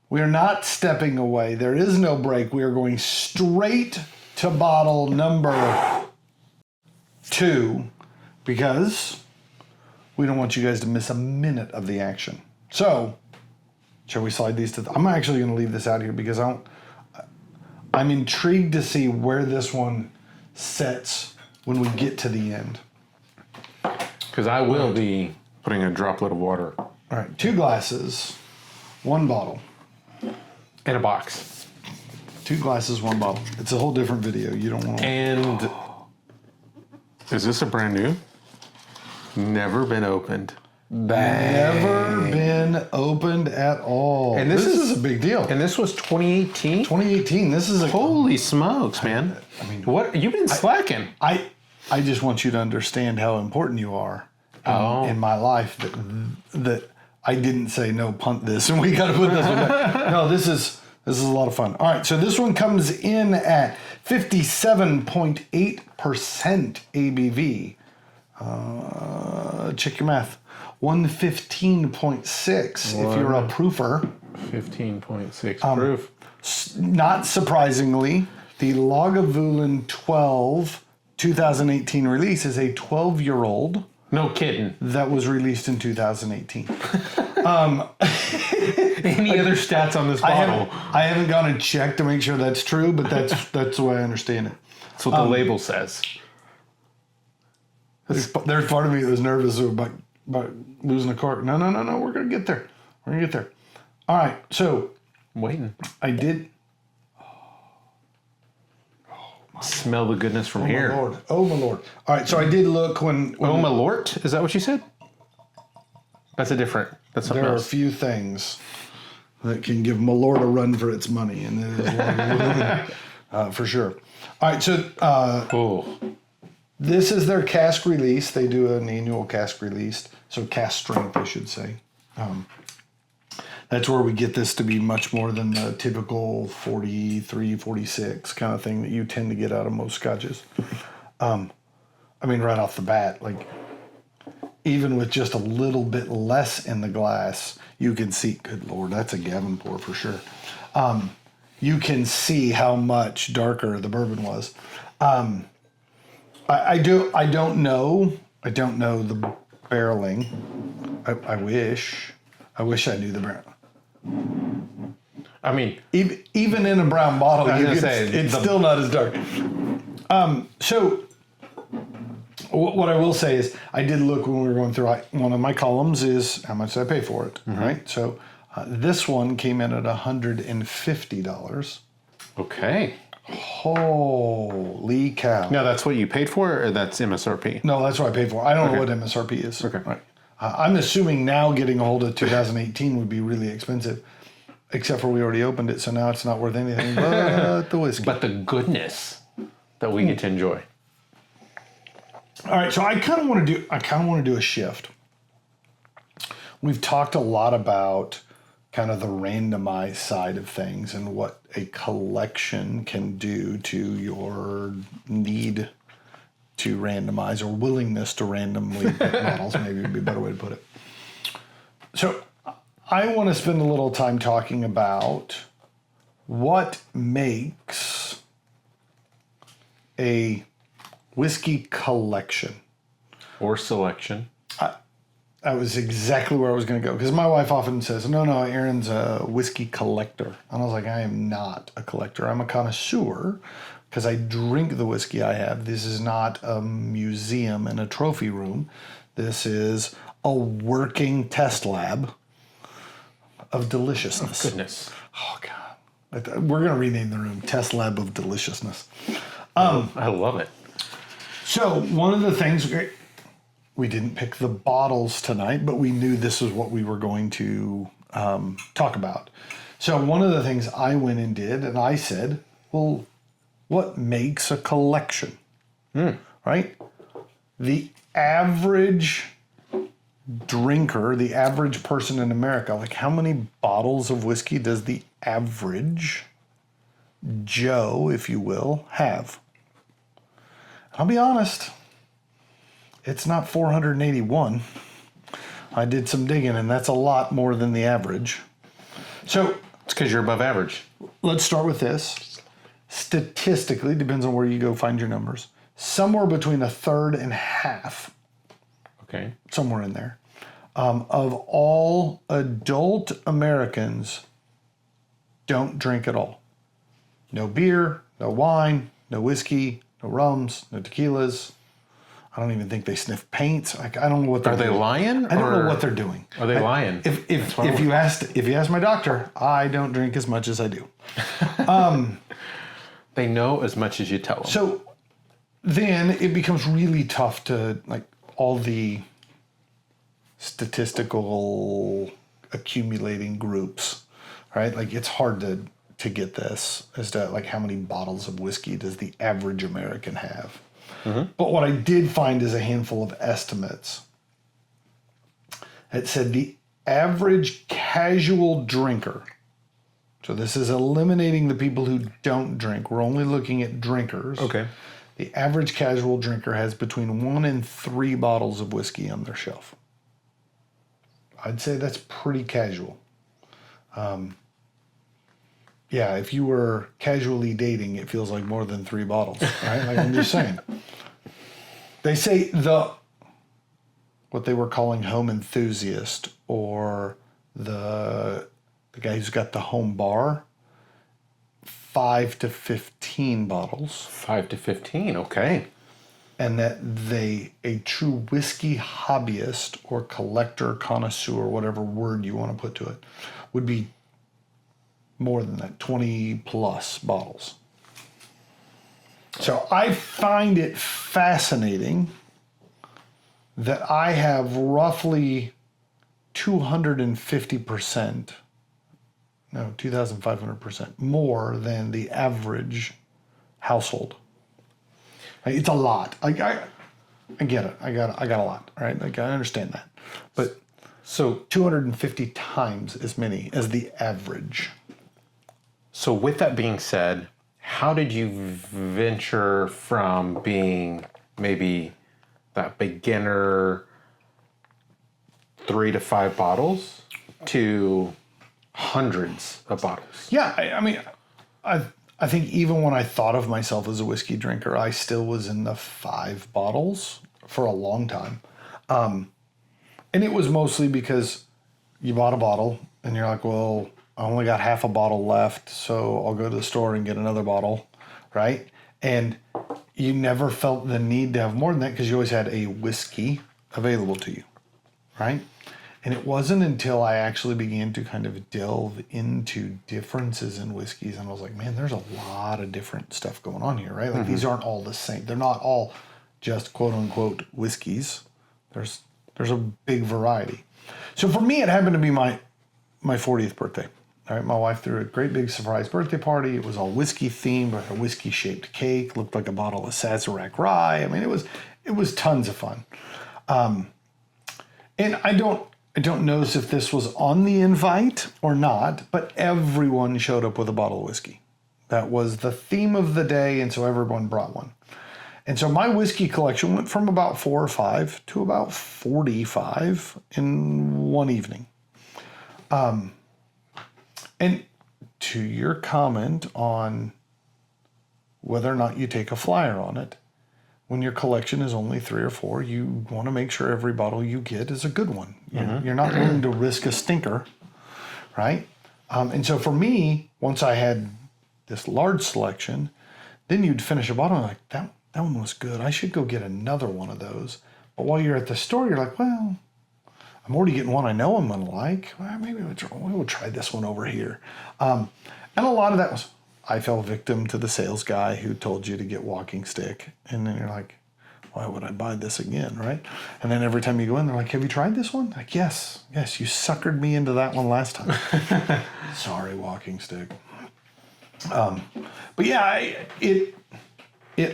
we are not stepping away. There is no break. We are going straight to bottle number 2 because we don't want you guys to miss a minute of the action. So, shall we slide these to I'm actually going to leave this out here because I'm intrigued to see where this one sets when we get to the end. Because I will be putting a droplet of water. All right, 2 glasses, 1 bottle. In a box. 2 glasses, 1 bottle. It's a whole different video. You don't want to... And is this a brand new? Never been opened. Never been opened at all. And this is a big deal. And this was 2018? 2018. This is a... Holy smokes, man. I mean... What? You've been slacking. I just want you to understand how important you are in my life that I didn't say, no, punt this, and we got to put this one back. No, this is a lot of fun. All right, so this one comes in at 57.8% ABV. Check your math. 115.6 if you're a proofer. 15.6 proof. Not surprisingly, the Lagavulin 12 2018 release is a 12-year-old. No kidding. That was released in 2018. Any other stats on this bottle? I haven't gone and checked to make sure that's true, but that's the way I understand it. That's what the label says. There's part of me that was nervous about losing a cork. No. We're going to get there. All right. So. I'm waiting. I did. Smell the goodness from here. Oh, my Lord. All right. So I did look when Oh, my Lord? Is that what you said? That's something there are else. a few things that can give Malort a run for its money, and it is one of them, for sure. All right. So. This is their cask release. They do an annual cask release. So cask strength, I should say. That's where we get this to be much more than the typical 43, 46 kind of thing that you tend to get out of most scotches. I mean, right off the bat, like, even with just a little bit less in the glass, you can see, good Lord, that's a Gavin pour for sure. You can see how much darker the bourbon was. I don't know the barreling. I wish I knew the barrel. I mean, even in a brown bottle, it's still not as dark. So what I will say is, I did look when we were going through. One of my columns is how much did I pay for it, right? So this one came in at $150. okay. Holy cow! Now that's what you paid for, or that's MSRP? No, that's what I paid for. I don't know what MSRP is. Okay. Right. I'm assuming now getting a hold of 2018 would be really expensive, except for we already opened it, so now it's not worth anything but the whiskey. But the goodness that we get to enjoy. All right, so I kind of want to do a shift. We've talked a lot about kind of the randomized side of things and what a collection can do to your need to randomize, or willingness to randomly pick models, maybe would be a better way to put it. So I want to spend a little time talking about what makes a whiskey collection. Or selection. That was exactly where I was going to go. Because my wife often says, no, Aaron's a whiskey collector. And I was like, I am not a collector. I'm a connoisseur because I drink the whiskey I have. This is not a museum and a trophy room. This is a working test lab of deliciousness. Oh, goodness. Oh, God. We're going to rename the room Test Lab of Deliciousness. I love it. So one of the things... We didn't pick the bottles tonight, but we knew this was what we were going to talk about. So one of the things I went and did, and I said, well, what makes a collection? Right? The average drinker, the average person in America, like how many bottles of whiskey does the average Joe, if you will, have? I'll be honest. It's not 481. I did some digging, and that's a lot more than the average. So it's because you're above average. Let's start with this. Statistically, depends on where you go find your numbers, somewhere between a third and half, okay, somewhere in there, of all adult Americans don't drink at all. No beer, no wine, no whiskey, no rums, no tequilas. I don't even think they sniff paints. I don't know what they're doing. Are they lying? I don't know what they're doing. Are they lying? If you asked my doctor, I don't drink as much as I do. They know as much as you tell them. So then it becomes really tough to, like, all the statistical accumulating groups, right? Like, it's hard to get this as to, like, how many bottles of whiskey does the average American have. Mm-hmm. But what I did find is a handful of estimates. It said the average casual drinker, so this is eliminating the people who don't drink. We're only looking at drinkers. Okay. The average casual drinker has between 1 and 3 bottles of whiskey on their shelf. I'd say that's pretty casual. Yeah, if you were casually dating, it feels like more than 3 bottles, right? Like, I'm just saying. They say what they were calling home enthusiast, or the guy who's got the home bar, 5 to 15 bottles. 5 to 15, okay. And that a true whiskey hobbyist or collector, connoisseur, whatever word you want to put to it, would be more than that, 20 plus bottles. So I find it fascinating that I have roughly 250%, no, 2,500% more than the average household. It's a lot. I get it. I got a lot, right? Like, I understand that. But so 250 times as many as the average. So with that being said, how did you venture from being maybe that beginner 3 to 5 bottles to hundreds of bottles? Yeah, I mean, I think even when I thought of myself as a whiskey drinker, I still was in the 5 bottles for a long time. And it was mostly because you bought a bottle and you're like, well, I only got half a bottle left, so I'll go to the store and get another bottle, right? And you never felt the need to have more than that because you always had a whiskey available to you, right? And it wasn't until I actually began to kind of delve into differences in whiskeys, and I was like, man, there's a lot of different stuff going on here, right? Like, these aren't all the same. They're not all just quote unquote whiskeys. There's a big variety. So for me, it happened to be my 40th birthday. All right, my wife threw a great big surprise birthday party. It was all whiskey themed, with a whiskey shaped cake, looked like a bottle of Sazerac rye. I mean, it was tons of fun. And I don't know if this was on the invite or not, but everyone showed up with a bottle of whiskey. That was the theme of the day, and so everyone brought one. And so my whiskey collection went from about 4 or 5 to about 45 in one evening. And to your comment on whether or not you take a flyer on it, when your collection is only 3 or 4, you want to make sure every bottle you get is a good one. You're not willing to risk a stinker, right? And so for me, once I had this large selection, then you'd finish a bottle and like, that one was good. I should go get another one of those. But while you're at the store, you're like, well, I'm already getting one I know I'm going to like. Well, maybe we'll try this one over here. And a lot of that was, I fell victim to the sales guy who told you to get walking stick. And then you're like, why would I buy this again, right? And then every time you go in, they're like, have you tried this one? Like, yes, you suckered me into that one last time. Sorry, walking stick. But yeah, it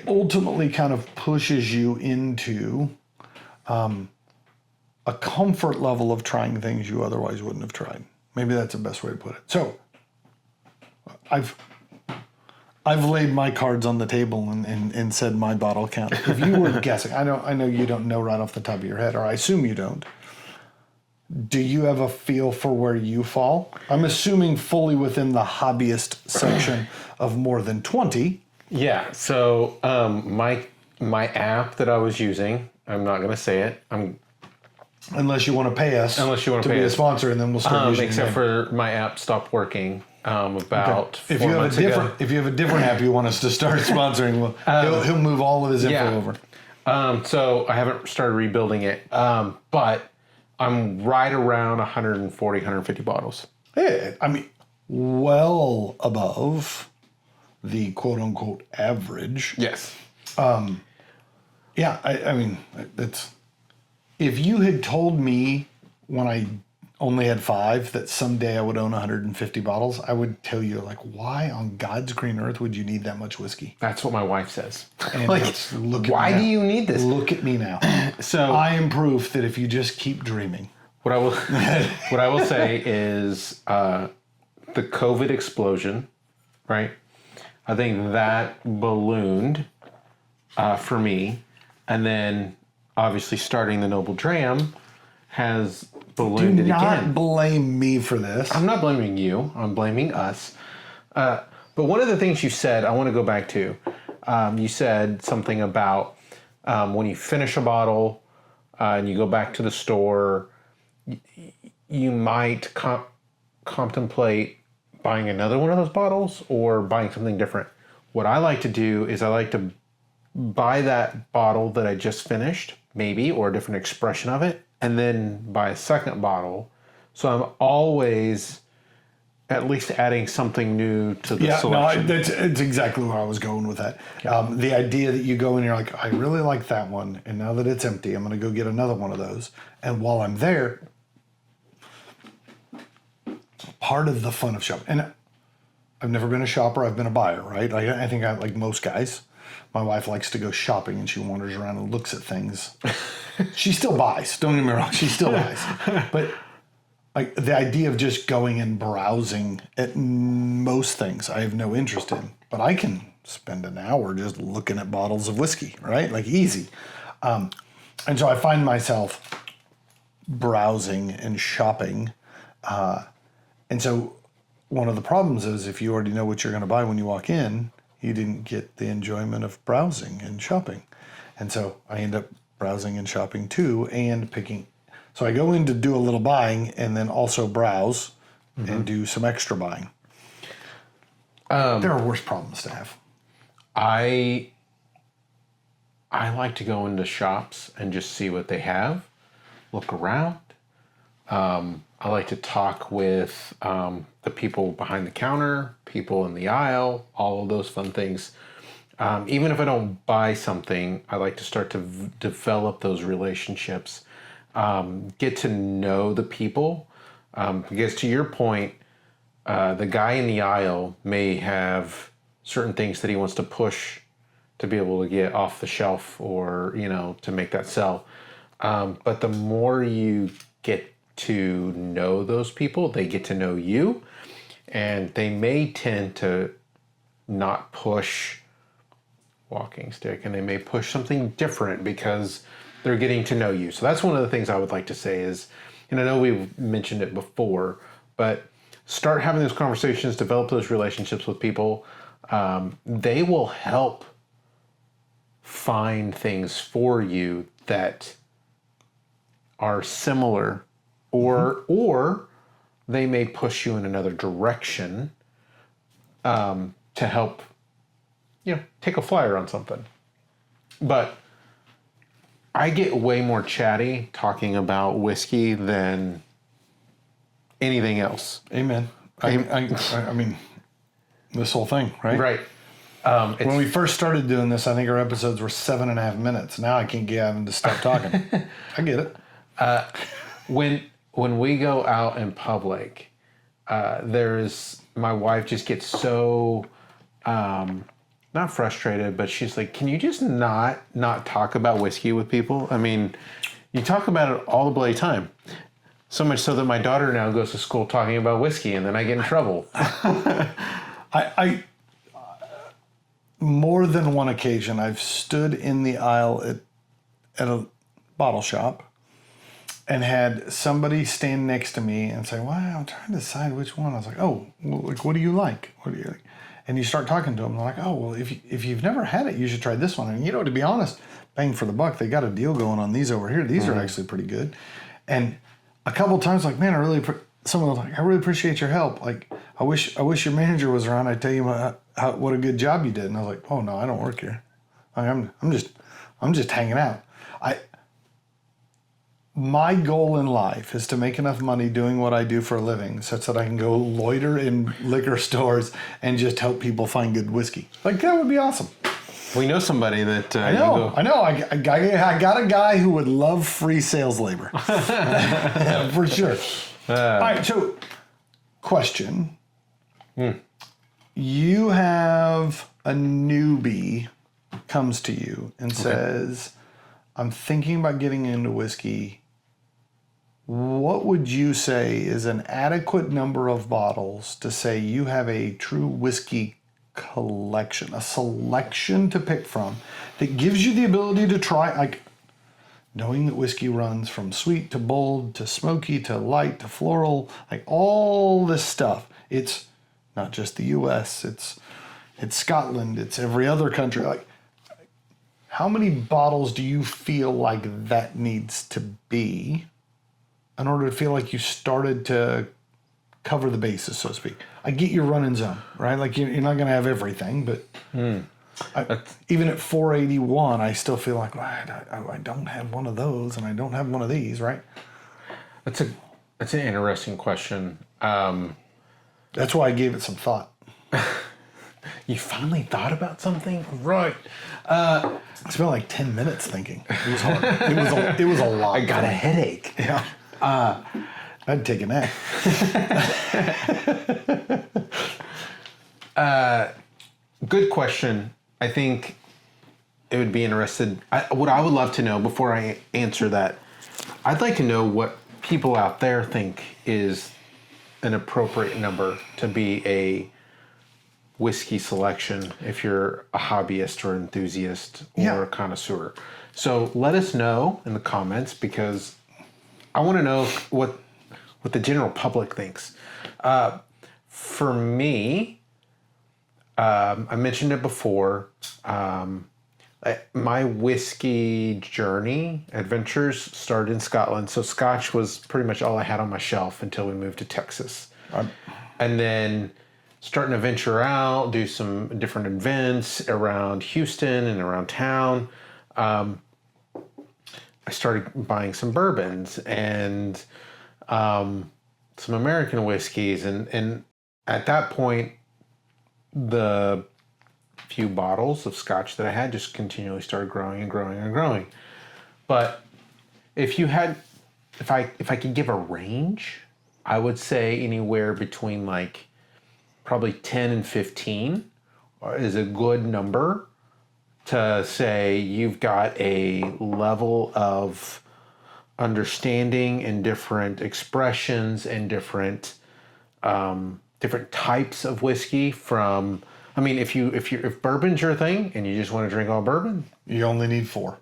ultimately kind of pushes you into a comfort level of trying things you otherwise wouldn't have tried. Maybe that's the best way to put it. So I've laid my cards on the table and said my bottle count. If you were guessing, I know you don't know right off the top of your head, or I assume you don't. Do you have a feel for where you fall? I'm assuming fully within the hobbyist section of more than 20. Yeah. So my app that I was using, I'm not going to say it. Unless you want to pay us. Unless you want to be pay a us. Sponsor, and then we'll start using except it. for my app stopped working about If 4 you have months a different, ago. if you have a different app you want us to start sponsoring, he'll move all of his info over. So I haven't started rebuilding it, but I'm right around 140, 150 bottles. Yeah, I mean, well above the quote unquote average. Yes. Yeah, I mean, it's. If you had told me when I only had 5 that someday I would own 150 bottles, I would tell you, like, why on God's green earth would you need that much whiskey? That's what my wife says. And Like, look at why me now. do you need this? Look at me now. So I am proof that if you just keep dreaming. what I will say is the COVID explosion, right? I think that ballooned for me, and then obviously starting the Noble Dram has ballooned it Do not again. blame me for this. I'm not blaming you. I'm blaming us. But one of the things you said, I want to go back to. You said something about when you finish a bottle and you go back to the store, you might contemplate buying another one of those bottles or buying something different. What I like to do is I like to buy that bottle that I just finished, maybe, or a different expression of it, and then buy a second bottle. So I'm always at least adding something new to the selection. No, it's exactly where I was going with that. The idea that you go in and you're like, I really like that one, and now that it's empty, I'm going to go get another one of those. And while I'm there, part of the fun of shopping, and I've never been a shopper, I've been a buyer, right? I think I like most guys. My wife likes to go shopping and she wanders around and looks at things. She still buys, don't get me wrong, she still buys. But like the idea of just going and browsing at most things I have no interest in. But I can spend an hour just looking at bottles of whiskey, right? Like easy. And so I find myself browsing and shopping. And so one of the problems is if you already know what you're going to buy when you walk in, you didn't get the enjoyment of browsing and shopping. And so I end up browsing and shopping too and picking. So I go in to do a little buying and then also browse and do some extra buying. There are worse problems to have. I like to go into shops and just see what they have, look around. I like to talk with the people behind the counter, people in the aisle, all of those fun things. Even if I don't buy something, I like to start to develop those relationships, get to know the people. Because to your point, the guy in the aisle may have certain things that he wants to push to be able to get off the shelf or, to make that sell. But the more you get to know those people, they get to know you, and they may tend to not push walking stick, and they may push something different because they're getting to know you. So that's one of the things I would like to say is, and I know we've mentioned it before, but start having those conversations, develop those relationships with people. They will help find things for you that are similar, or they may push you in another direction to help, take a flyer on something. But I get way more chatty talking about whiskey than anything else. Amen. I mean, this whole thing, right? Right. When we first started doing this, I think our episodes were 7.5 minutes. Now I can't get Gavin to stop talking. I get it. When we go out in public, my wife just gets so not frustrated, but she's like, "Can you just not talk about whiskey with people? I mean, you talk about it all the bloody time." So much so that my daughter now goes to school talking about whiskey, and then I get in trouble. I more than one occasion, I've stood in the aisle at a bottle shop and had somebody stand next to me and say, "Well, I'm trying to decide which one." I was like, "Oh, well, like, what do you like? What do you like?" And you start talking to them. They're like, "Oh, well, if you've never had it, you should try this one." And to be honest, bang for the buck, they got a deal going on these over here. These are actually pretty good. And a couple of times, like, "Man, someone was like, I really appreciate your help. Like, I wish your manager was around. I'd tell you what a good job you did." And I was like, "Oh no, I don't work here. I'm just hanging out." My goal in life is to make enough money doing what I do for a living such that I can go loiter in liquor stores and just help people find good whiskey. Like, that would be awesome. We know somebody that I know. I got a guy who would love free sales labor. For sure. All right, so question. You have a newbie comes to you and says, "I'm thinking about getting into whiskey." What would you say is an adequate number of bottles to say you have a true whiskey collection, a selection to pick from that gives you the ability to try, like, knowing that whiskey runs from sweet to bold to smoky to light to floral, like all this stuff. It's not just the US, it's Scotland, it's every other country. Like, how many bottles do you feel like that needs to be in order to feel like you started to cover the bases, so to speak? I get your running zone, right? Like, you're not going to have everything, but even at 481, I still feel like, well, I don't have one of those, and I don't have one of these, right? That's an interesting question. That's why I gave it some thought. You finally thought about something? Right. I spent like 10 minutes thinking. It was hard. It was a lot. I got a headache. Yeah. I'd take a nap. Good question. I think it would be interested. What I would love to know before I answer that, I'd like to know what people out there think is an appropriate number to be a whiskey selection if you're a hobbyist or enthusiast or a connoisseur. So let us know in the comments, because I want to know what the general public thinks. For me, I mentioned it before, my whiskey journey, adventures started in Scotland. So Scotch was pretty much all I had on my shelf until we moved to Texas. And then starting to venture out, do some different events around Houston and around town. I started buying some bourbons and some American whiskeys. And at that point, the few bottles of Scotch that I had just continually started growing and growing and growing. But if I could give a range, I would say anywhere between like probably 10 and 15 is a good number to say you've got a level of understanding and different expressions and different types of whiskey from. I mean, if bourbon's your thing and you just want to drink all bourbon, you only need 4.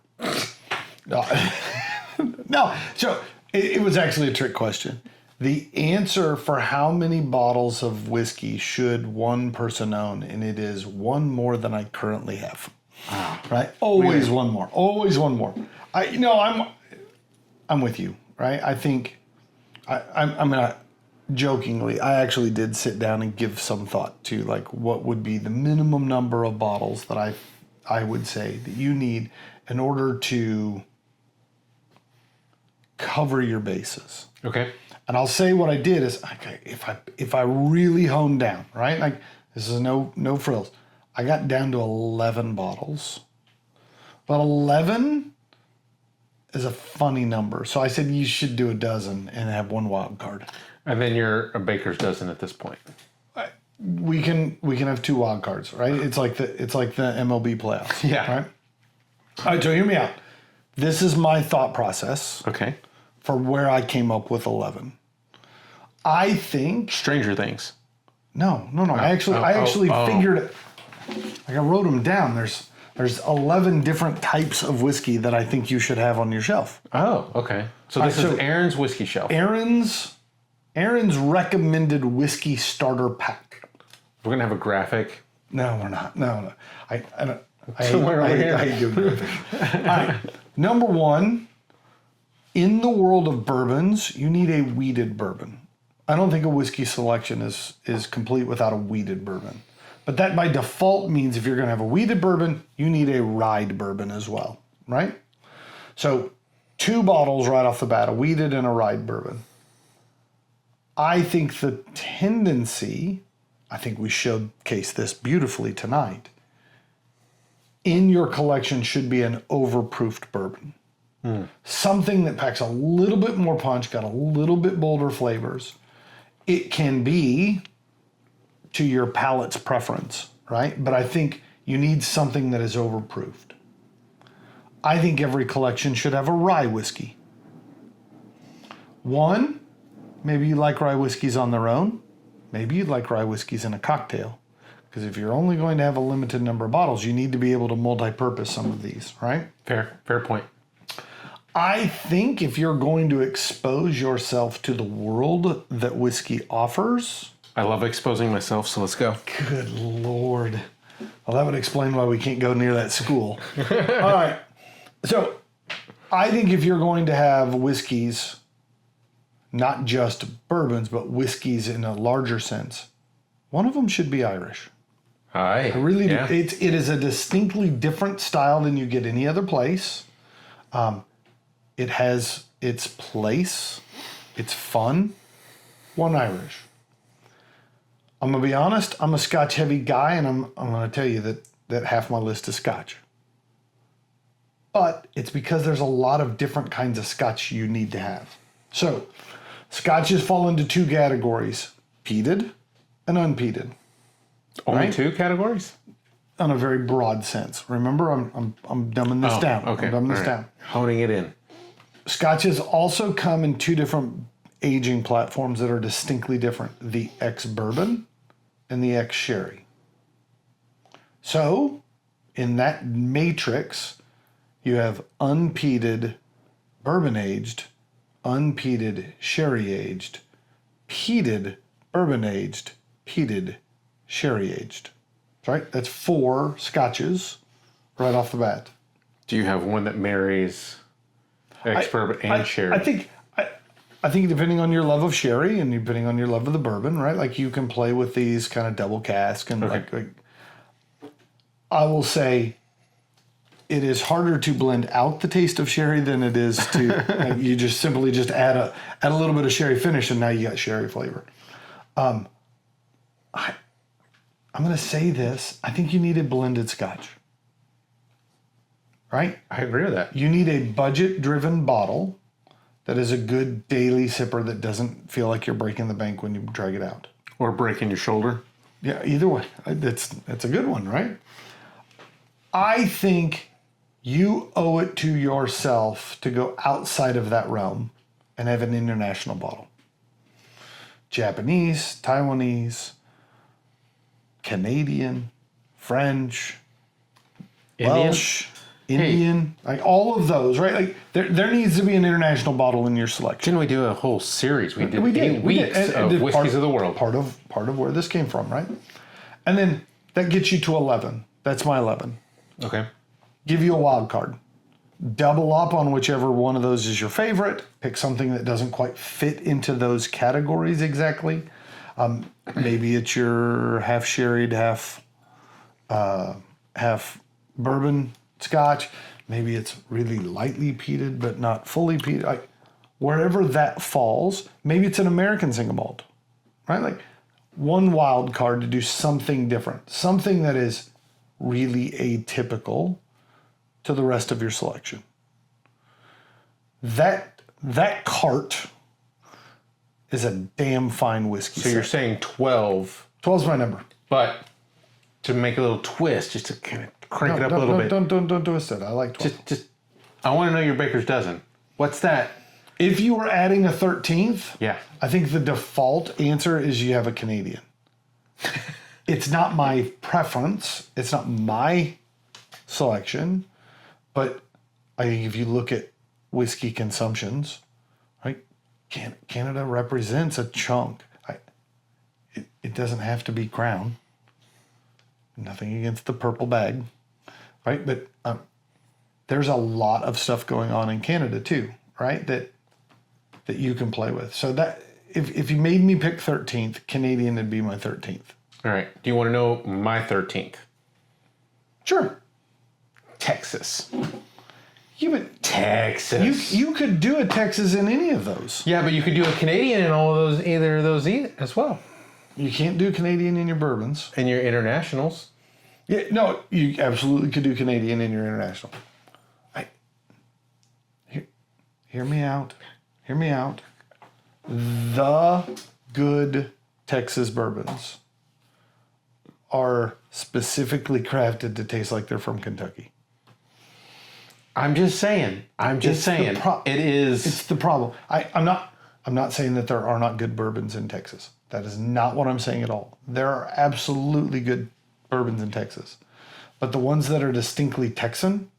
No. So it was actually a trick question. The answer for how many bottles of whiskey should one person own, and it is one more than I currently have. Right? Always one more. Always one more. I'm with you, right? I think I'm gonna jokingly, I actually did sit down and give some thought to like what would be the minimum number of bottles that I would say that you need in order to cover your bases. Okay. And I'll say what I did is, okay, if I really honed down, right? Like this is no frills. I got down to 11 bottles. But 11 is a funny number. So I said you should do a dozen and have one wild card. And then you're a baker's dozen at this point. We can have two wild cards, right? It's like the MLB playoffs. Yeah. Right? All right, so hear me out. This is my thought process. Okay. For where I came up with 11. I think Stranger Things. No. I actually figured it. Like I wrote them down. There's 11 different types of whiskey that I think you should have on your shelf. Oh, okay. So this is Aaron's whiskey shelf. Aaron's recommended whiskey starter pack. We're gonna have a graphic. No, we're not. No. I don't. Somewhere over here. I hate doing graphics. All right. Number one, in the world of bourbons, you need a wheated bourbon. I don't think a whiskey selection is complete without a wheated bourbon. But that by default means if you're going to have a wheated bourbon, you need a rye bourbon as well, right? So 2 bottles right off the bat, a wheated and a rye bourbon. I think the tendency, I think we showcase this beautifully tonight, in your collection should be an overproofed bourbon. Something that packs a little bit more punch, got a little bit bolder flavors. It can be to your palate's preference, right? But I think you need something that is overproofed. I think every collection should have a rye whiskey. One, maybe you like rye whiskeys on their own. Maybe you'd like rye whiskeys in a cocktail. Because if you're only going to have a limited number of bottles, you need to be able to multi-purpose some of these, right? Fair point. I think if you're going to expose yourself to the world that whiskey offers... I love exposing myself, so let's go. Good Lord. Well, that would explain why we can't go near that school. All right. So I think if you're going to have whiskeys, not just bourbons, but whiskeys in a larger sense, one of them should be Irish. I really do. It is a distinctly different style than you get any other place. It has its place. It's fun. One Irish. I'm going to be honest, I'm a Scotch heavy guy, and I'm going to tell you that half my list is Scotch. But it's because there's a lot of different kinds of Scotch you need to have. So, Scotches fall into 2 categories, peated and unpeated. Only right? 2 categories? On a very broad sense. Remember, I'm dumbing this down. Okay. I'm dumbing this down. Honing it in. Scotches also come in 2 different aging platforms that are distinctly different. The ex-bourbon and the ex-sherry. So, in that matrix, you have unpeated bourbon-aged, unpeated sherry-aged, peated bourbon-aged, peated sherry-aged. Right? That's 4 Scotches right off the bat. Do you have one that marries ex-bourbon and sherry? I think depending on your love of sherry and depending on your love of the bourbon, right? Like you can play with these kind of double cask and like I will say it is harder to blend out the taste of sherry than it is to you just simply add a little bit of sherry finish and now you got sherry flavor. I'm going to say this. I think you need a blended Scotch. Right? I agree with that. You need a budget-driven bottle that is a good daily sipper that doesn't feel like you're breaking the bank when you drag it out. Or breaking your shoulder. Yeah, either way. That's a good one, right? I think you owe it to yourself to go outside of that realm and have an international bottle. Japanese, Taiwanese, Canadian, French, Welsh, Indian, like all of those, right? Like there needs to be an international bottle in your selection. Didn't we do a whole series? We did 8 weeks of whiskeys of the world. Part of where this came from, right? And then that gets you to 11. That's my 11. Okay. Give you a wild card. Double up on whichever one of those is your favorite. Pick something that doesn't quite fit into those categories exactly. Maybe it's your half sherried, half bourbon scotch. Maybe it's really lightly peated, but not fully peated. Wherever that falls, maybe it's an American single malt, right? Like one wild card to do something different, something that is really atypical to the rest of your selection. That cart is a damn fine whiskey. So you're saying 12. 12's my number. But to make a little twist, just to kind of crank it up a little bit. Don't twist it. I like 12. Just, I want to know your baker's dozen. What's that? If you were adding a 13th, Yeah. I think the default answer is you have a Canadian. It's not my preference. It's not my selection. But I think if you look at whiskey consumptions, right, Canada represents a chunk. It doesn't have to be Crown. Nothing against the purple bag, right? But there's a lot of stuff going on in Canada too, right? That you can play with. So that if you made me pick 13th, Canadian would be my 13th. All right. Do you want to know my 13th? Sure. Texas. Yeah, but Texas. you could do a Texas in any of those. Yeah, but you could do a Canadian in all of those, either of those as well. You can't do Canadian in your bourbons. And your internationals. Yeah, no, you absolutely could do Canadian in your international. Hear me out. Hear me out. The good Texas bourbons are specifically crafted to taste like they're from Kentucky. I'm just saying. It is. It's the problem. I'm not saying that there are not good bourbons in Texas. That is not what I'm saying at all. There are absolutely good bourbons in Texas. But the ones that are distinctly Texan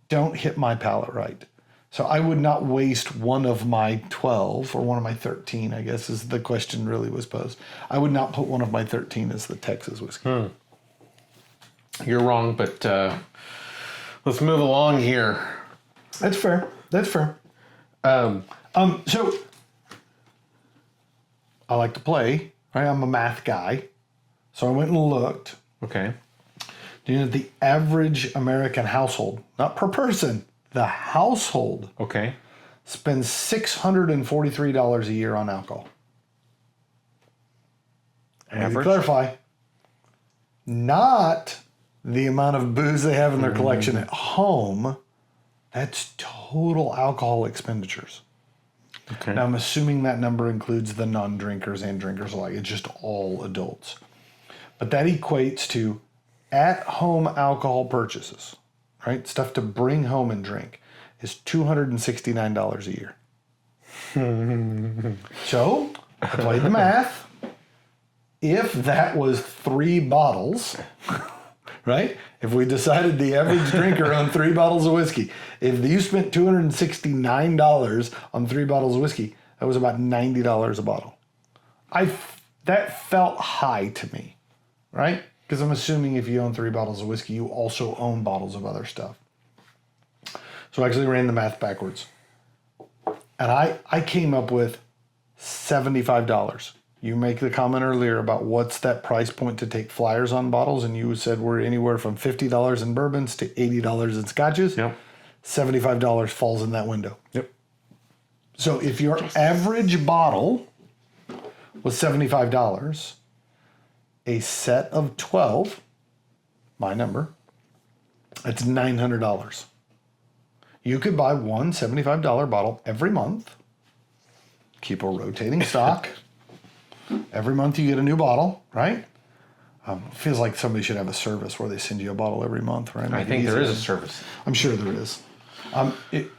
don't hit my palate right. So I would not waste one of my 12 or one of my 13, I guess is the question really was posed. I would not put one of my 13 as the Texas whiskey. You're wrong, but let's move along here. That's fair. So I like to play, right? I'm a math guy. So I went and looked. Okay. You know, the average American household, not per person, the household Okay. spends $643 a year on alcohol. And to clarify, not the amount of booze they have in their collection at home. That's total alcohol expenditures. Okay. Now, I'm assuming that number includes the non-drinkers and drinkers alike. It's just all adults. But that equates to at-home alcohol purchases, right? Stuff to bring home and drink is $269 a year. So, I played the math. If that was 3 bottles, right? If we decided the average drinker owned 3 bottles of whiskey, if you spent $269 on 3 bottles of whiskey, that was about $90 a bottle. That felt high to me, right? Because I'm assuming if you own 3 bottles of whiskey, you also own bottles of other stuff. So I actually ran the math backwards. And I came up with $75. You make the comment earlier about what's that price point to take flyers on bottles, and you said we're anywhere from $50 in bourbons to $80 in scotches. Yep. $75 falls in that window. Yep. So if your average bottle was $75, a set of 12, my number, that's $900. You could buy one $75 bottle every month, keep a rotating stock. Every month you get a new bottle, right? Feels like somebody should have a service where they send you a bottle every month, right? I think there is a service. I'm sure there is. And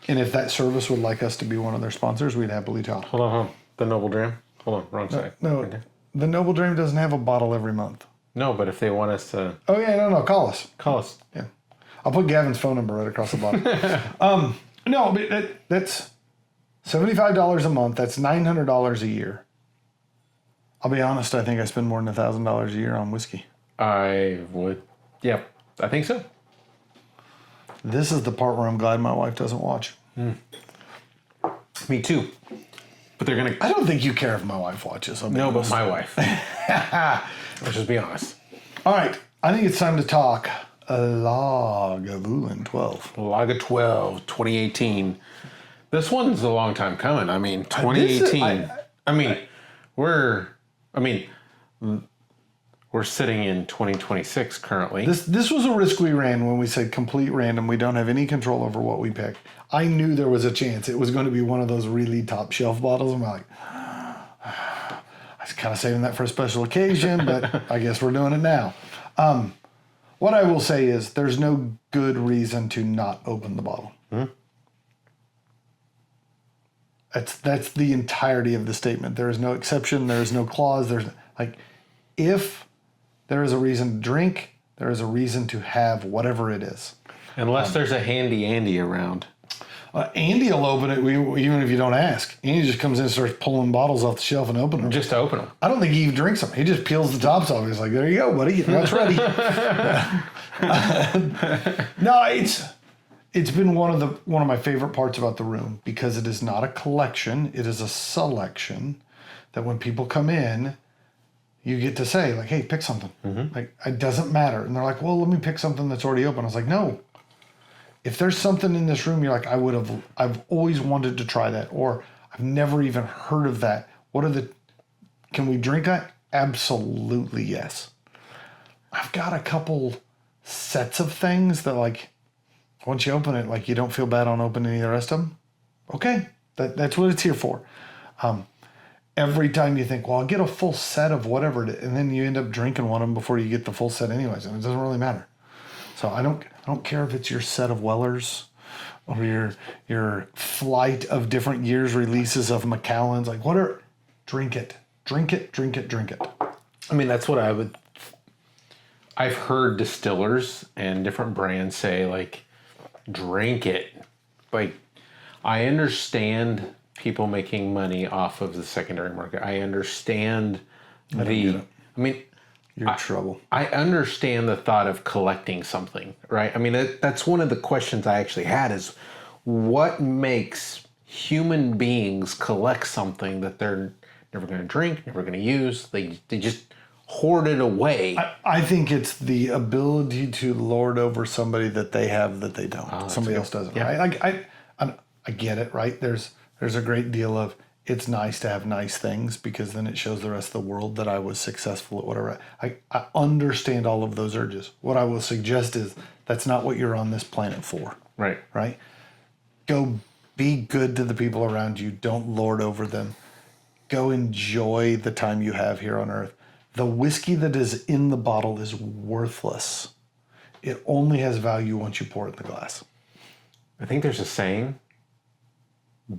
if that service would like us to be one of their sponsors, we'd happily talk. Hold on. The Noble Dram. Hold on. Wrong side. No, Okay. the Noble Dram doesn't have a bottle every month. No, but if they want us to Oh, yeah, no, call us. call us. Yeah. I'll put Gavin's phone number right across the bottom. No, but that's $75 a month. That's $900 a year. I'll be honest, I think I spend more than $1,000 a year on whiskey. I would. Yeah, I think so. This is the part where I'm glad my wife doesn't watch. Me too. But they're gonna. I don't think you care if my wife watches. No, but my wife. Let's just be honest. All right. I think it's time to talk Lagavulin 12. Laga 12, 2018. This one's a long time coming. I mean, 2018. We're sitting in 2026 currently. This was a risk we ran when we said complete random. We don't have any control over what we pick. I knew there was a chance it was going to be one of those really top shelf bottles. I'm like, I was kind of saving that for a special occasion, but I guess we're doing it now. What I will say is there's no good reason to not open the bottle. That's the entirety of the statement. There is no exception. There is no clause. If there is a reason to drink, there is a reason to have whatever it is. Unless there's a handy Andy around. Andy will open it even if you don't ask. Andy just comes in and starts pulling bottles off the shelf and opening them. Just to open them. I don't think he even drinks them. He just peels the tops off. He's like, there you go, buddy. That's ready. No, it's been one of my favorite parts about the room because it is not a collection. It is a selection that when people come in, you get to say, like, hey, pick something. Like, it doesn't matter. And they're like, well, let me pick something that's already open. I was like, no. If there's something in this room, you're like, I've always wanted to try that, or I've never even heard of that. Can we drink that? Absolutely, yes. I've got a couple sets of things that, like, once you open it, like, you don't feel bad on opening any of the rest of them. Okay, that's what it's here for. Every time you think, well, I'll get a full set of whatever, and then you end up drinking one of them before you get the full set anyways, and it doesn't really matter. So I don't care if it's your set of Wellers or your flight of different years releases of Macallan's. Like, drink it. I mean, that's what I've heard distillers and different brands say, like, drink it. Like, I understand people making money off of the secondary market. I understand You're in trouble. I understand the thought of collecting something, right? I mean, that's one of the questions I actually had is what makes human beings collect something that they're never going to drink, never going to use? They just hoard it away. I think it's the ability to lord over somebody that they have that they don't. Somebody else doesn't, yeah. right? I get it, right? There's a great deal of it's nice to have nice things because then it shows the rest of the world that I was successful at whatever. I understand all of those urges. What I will suggest is that's not what you're on this planet for. Right. Right? Go be good to the people around you. Don't lord over them. Go enjoy the time you have here on Earth. The whiskey that is in the bottle is worthless. It only has value once you pour it in the glass. I think there's a saying,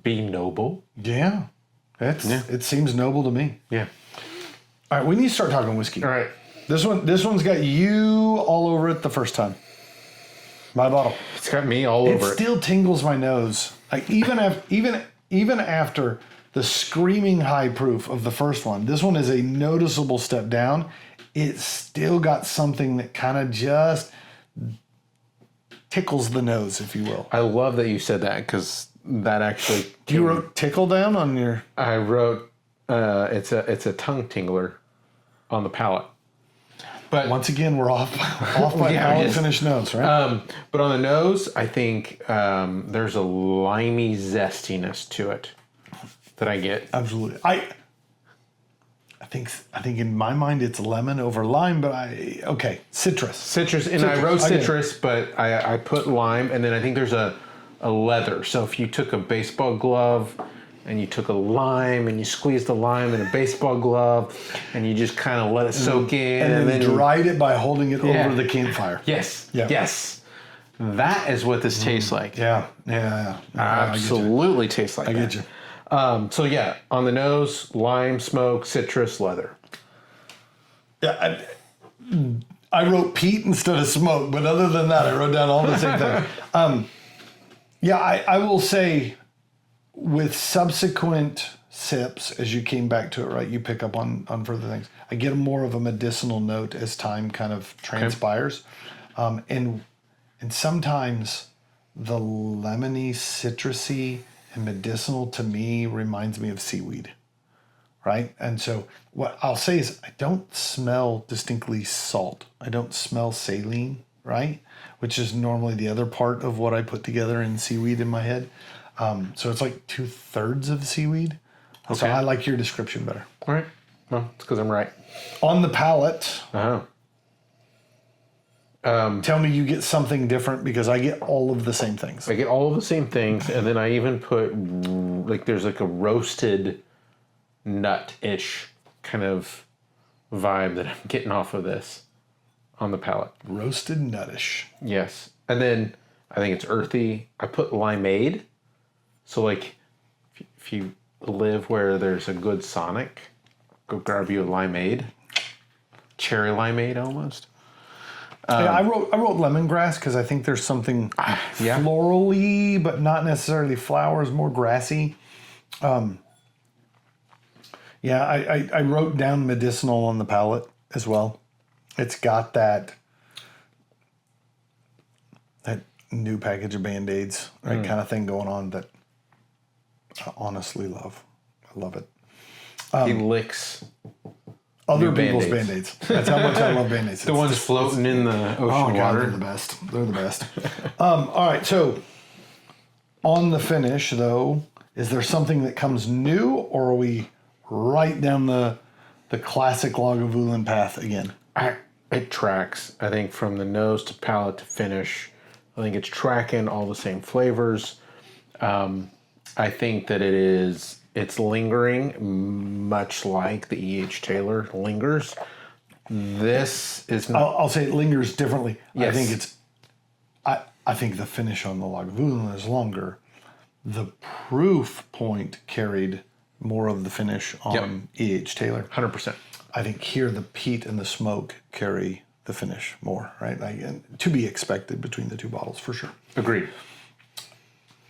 be noble. Yeah. It seems noble to me. Yeah. All right, we need to start talking whiskey. All right. This one's got you all over it the first time. My bottle. It's got me all over it. It still tingles my nose. Like even after the screaming high proof of the first one, this one is a noticeable step down. It's still got something that kind of just tickles the nose, if you will. I love that you said that because that actually. You wrote tickle down on your. I wrote it's a tongue tingler on the palate. But once again, we're off by palate finish notes, right? But on the nose, I think there's a limey zestiness to it that I get. Absolutely. I think in my mind it's lemon over lime, but citrus. And I wrote citrus, but I put lime, and then I think there's a leather. So if you took a baseball glove and you took a lime and you squeezed the lime in a baseball glove and you just kind of let it soak in. And then dried it by holding it over the campfire. Yes. Yeah. Yes. That is what this tastes like. Yeah. Absolutely tastes like that. I get you. So yeah, on the nose, lime, smoke, citrus, leather. Yeah, I wrote peat instead of smoke, but other than that, I wrote down all the same thing. I will say with subsequent sips, as you came back to it, right, you pick up on further things. I get more of a medicinal note as time kind of transpires. And sometimes the lemony, citrusy, and medicinal to me reminds me of seaweed, right? And so what I'll say is I don't smell distinctly salt. I don't smell saline, right? Which is normally the other part of what I put together in seaweed in my head. So it's like 2/3 of seaweed. So Okay. I like your description better. All right. Well, it's because I'm right. On the palate, Uh-huh. tell me you get something different because I get all of the same things. I get all of the same things, and then I even put, like, there's like a roasted nut-ish kind of vibe that I'm getting off of this on the palate. Roasted nuttish. Yes. And then I think it's earthy. I put limeade. So, like, if you live where there's a good Sonic, go grab you a limeade. Cherry limeade almost. Yeah, I wrote lemongrass because I think there's something yeah. florally, but not necessarily flowers, more grassy. Yeah, I wrote down medicinal on the palate as well. It's got that new package of Band-Aids, right, kind of thing going on that I honestly love. I love it. He licks Other new people's Band-Aids. Band-Aids. That's how much I love Band-Aids. the ones floating in the ocean Oh, God, water. they're the best. They're the best. All right, so on the finish, though, is there something that comes new, or are we right down the classic Lagavulin path again? It tracks. I think from the nose to palate to finish, I think it's tracking all the same flavors. I think that it's lingering, much like the E.H. Taylor lingers. This is not. I'll say it lingers differently. Yes. I think the finish on the Lagavulin is longer. The proof point carried more of the finish on E.H. Taylor. 100%. I think here the peat and the smoke carry the finish more, right? And to be expected between the two bottles for sure. Agreed.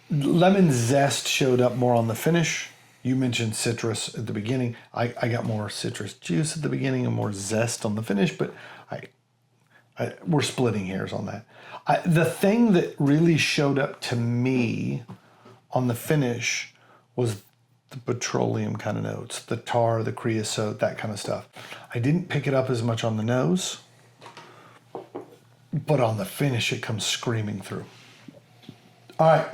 Lemon zest showed up more on the finish. You mentioned citrus at the beginning. I got more citrus juice at the beginning and more zest on the finish, but we're splitting hairs on that. The thing that really showed up to me on the finish was the petroleum kind of notes, the tar, the creosote, that kind of stuff. I didn't pick it up as much on the nose, but on the finish it comes screaming through. All right.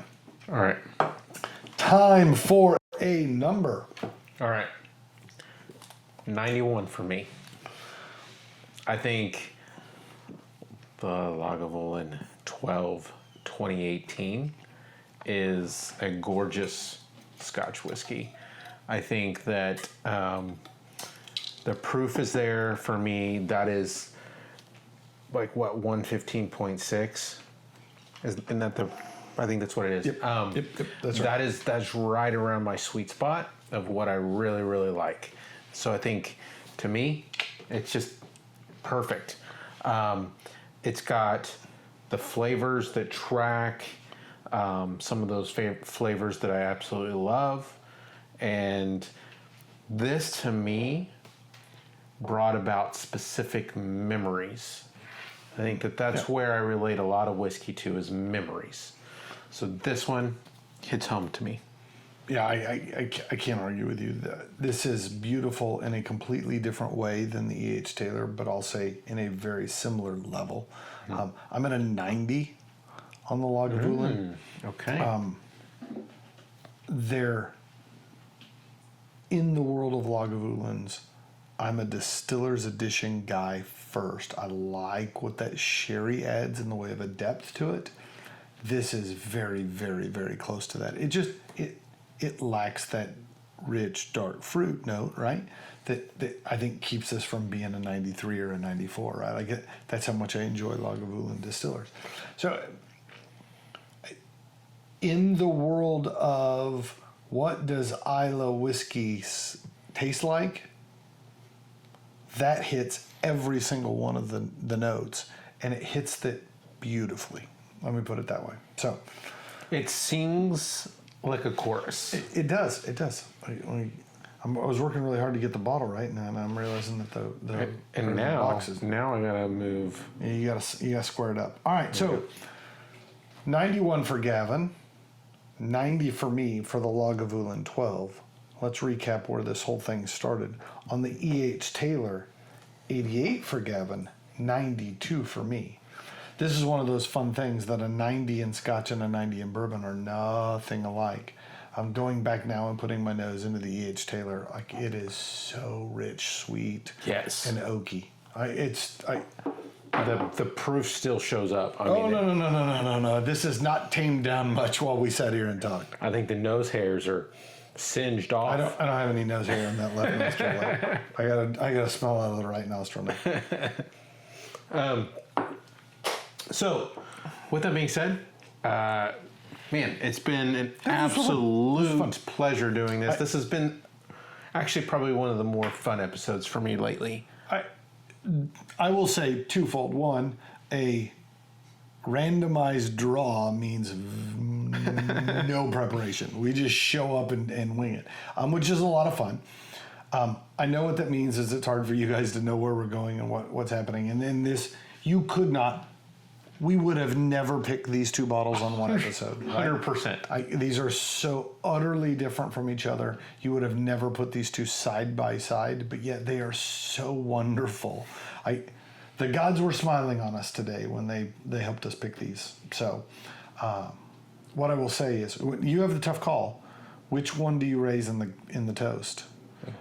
All right. Time for a number. All right. 91 for me. I think the Lagavulin 12 2018 is a gorgeous Scotch whiskey. I think that the proof is there for me. That is like what, 115.6? Isn't that the? I think that's what it is. Yep. Yep. That's right. That's right around my sweet spot of what I really, really like. So I think, to me, it's just perfect. It's got the flavors that track, some of those flavors that I absolutely love. And this, to me, brought about specific memories. I think that's where I relate a lot of whiskey to, is memories. So this one hits home to me. Yeah, I can't argue with you. This is beautiful in a completely different way than the E.H. Taylor, but I'll say in a very similar level. I'm at a 90 on the Lagavulin. Okay. They're in the world of Lagavulins. I'm a distiller's edition guy first. I like what that sherry adds in the way of a depth to it. This is very, very, very close to that. It lacks that rich, dark fruit note, right? That I think keeps us from being a 93 or a 94, right? That's how much I enjoy Lagavulin distillers. So in the world of what does Islay whiskey taste like, that hits every single one of the notes, and it hits that beautifully. Let me put it that way. So it sings like a chorus. It does. It does. I was working really hard to get the bottle right, and I'm realizing that the now boxes. Now I gotta move. Yeah, you gotta square it up. All right. So 91 for Gavin, 90 for me for the Lagavulin 12. Let's recap where this whole thing started. On the E.H. Taylor, 88 for Gavin, 92 for me. This is one of those fun things that a 90 in Scotch and a 90 in bourbon are nothing alike. I'm going back now and putting my nose into the E.H. Taylor. Like, it is so rich, sweet, Yes. and oaky. The proof still shows up. No. This is not tamed down much while we sat here and talked. I think the nose hairs are singed off. I don't have any nose hair in that left nostril. I gotta smell out of the right nostril now. So, with that being said, man, it's been an absolute pleasure doing this. This has been actually probably one of the more fun episodes for me lately. I will say twofold. One, a randomized draw means no preparation. We just show up and wing it, which is a lot of fun. I know what that means is it's hard for you guys to know where we're going and what's happening. And then we would have never picked these two bottles on one episode. 100%. These are so utterly different from each other. You would have never put these two side by side, but yet they are so wonderful. The gods were smiling on us today when they helped us pick these. So what I will say is, you have the tough call. Which one do you raise in the toast?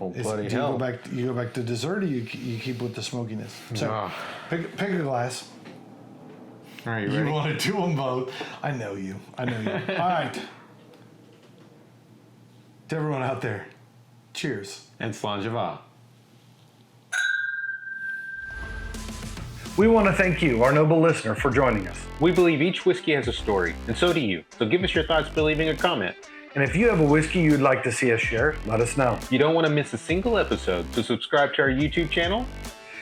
Oh, bloody hell. You go back to dessert, or you keep with the smokiness? So pick a glass. All right, you ready? You want to do them both. I know you. All right. To everyone out there, cheers. And Slanjava. We want to thank you, our noble listener, for joining us. We believe each whiskey has a story, and so do you. So give us your thoughts by leaving a comment. And if you have a whiskey you'd like to see us share, let us know. You don't want to miss a single episode, so subscribe to our YouTube channel.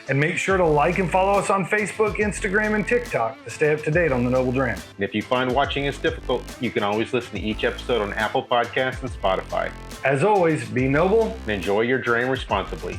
And make sure to like and follow us on Facebook, Instagram, and TikTok to stay up to date on the Noble Dram. And if you find watching us difficult, you can always listen to each episode on Apple Podcasts and Spotify. As always, be noble And enjoy your dram responsibly.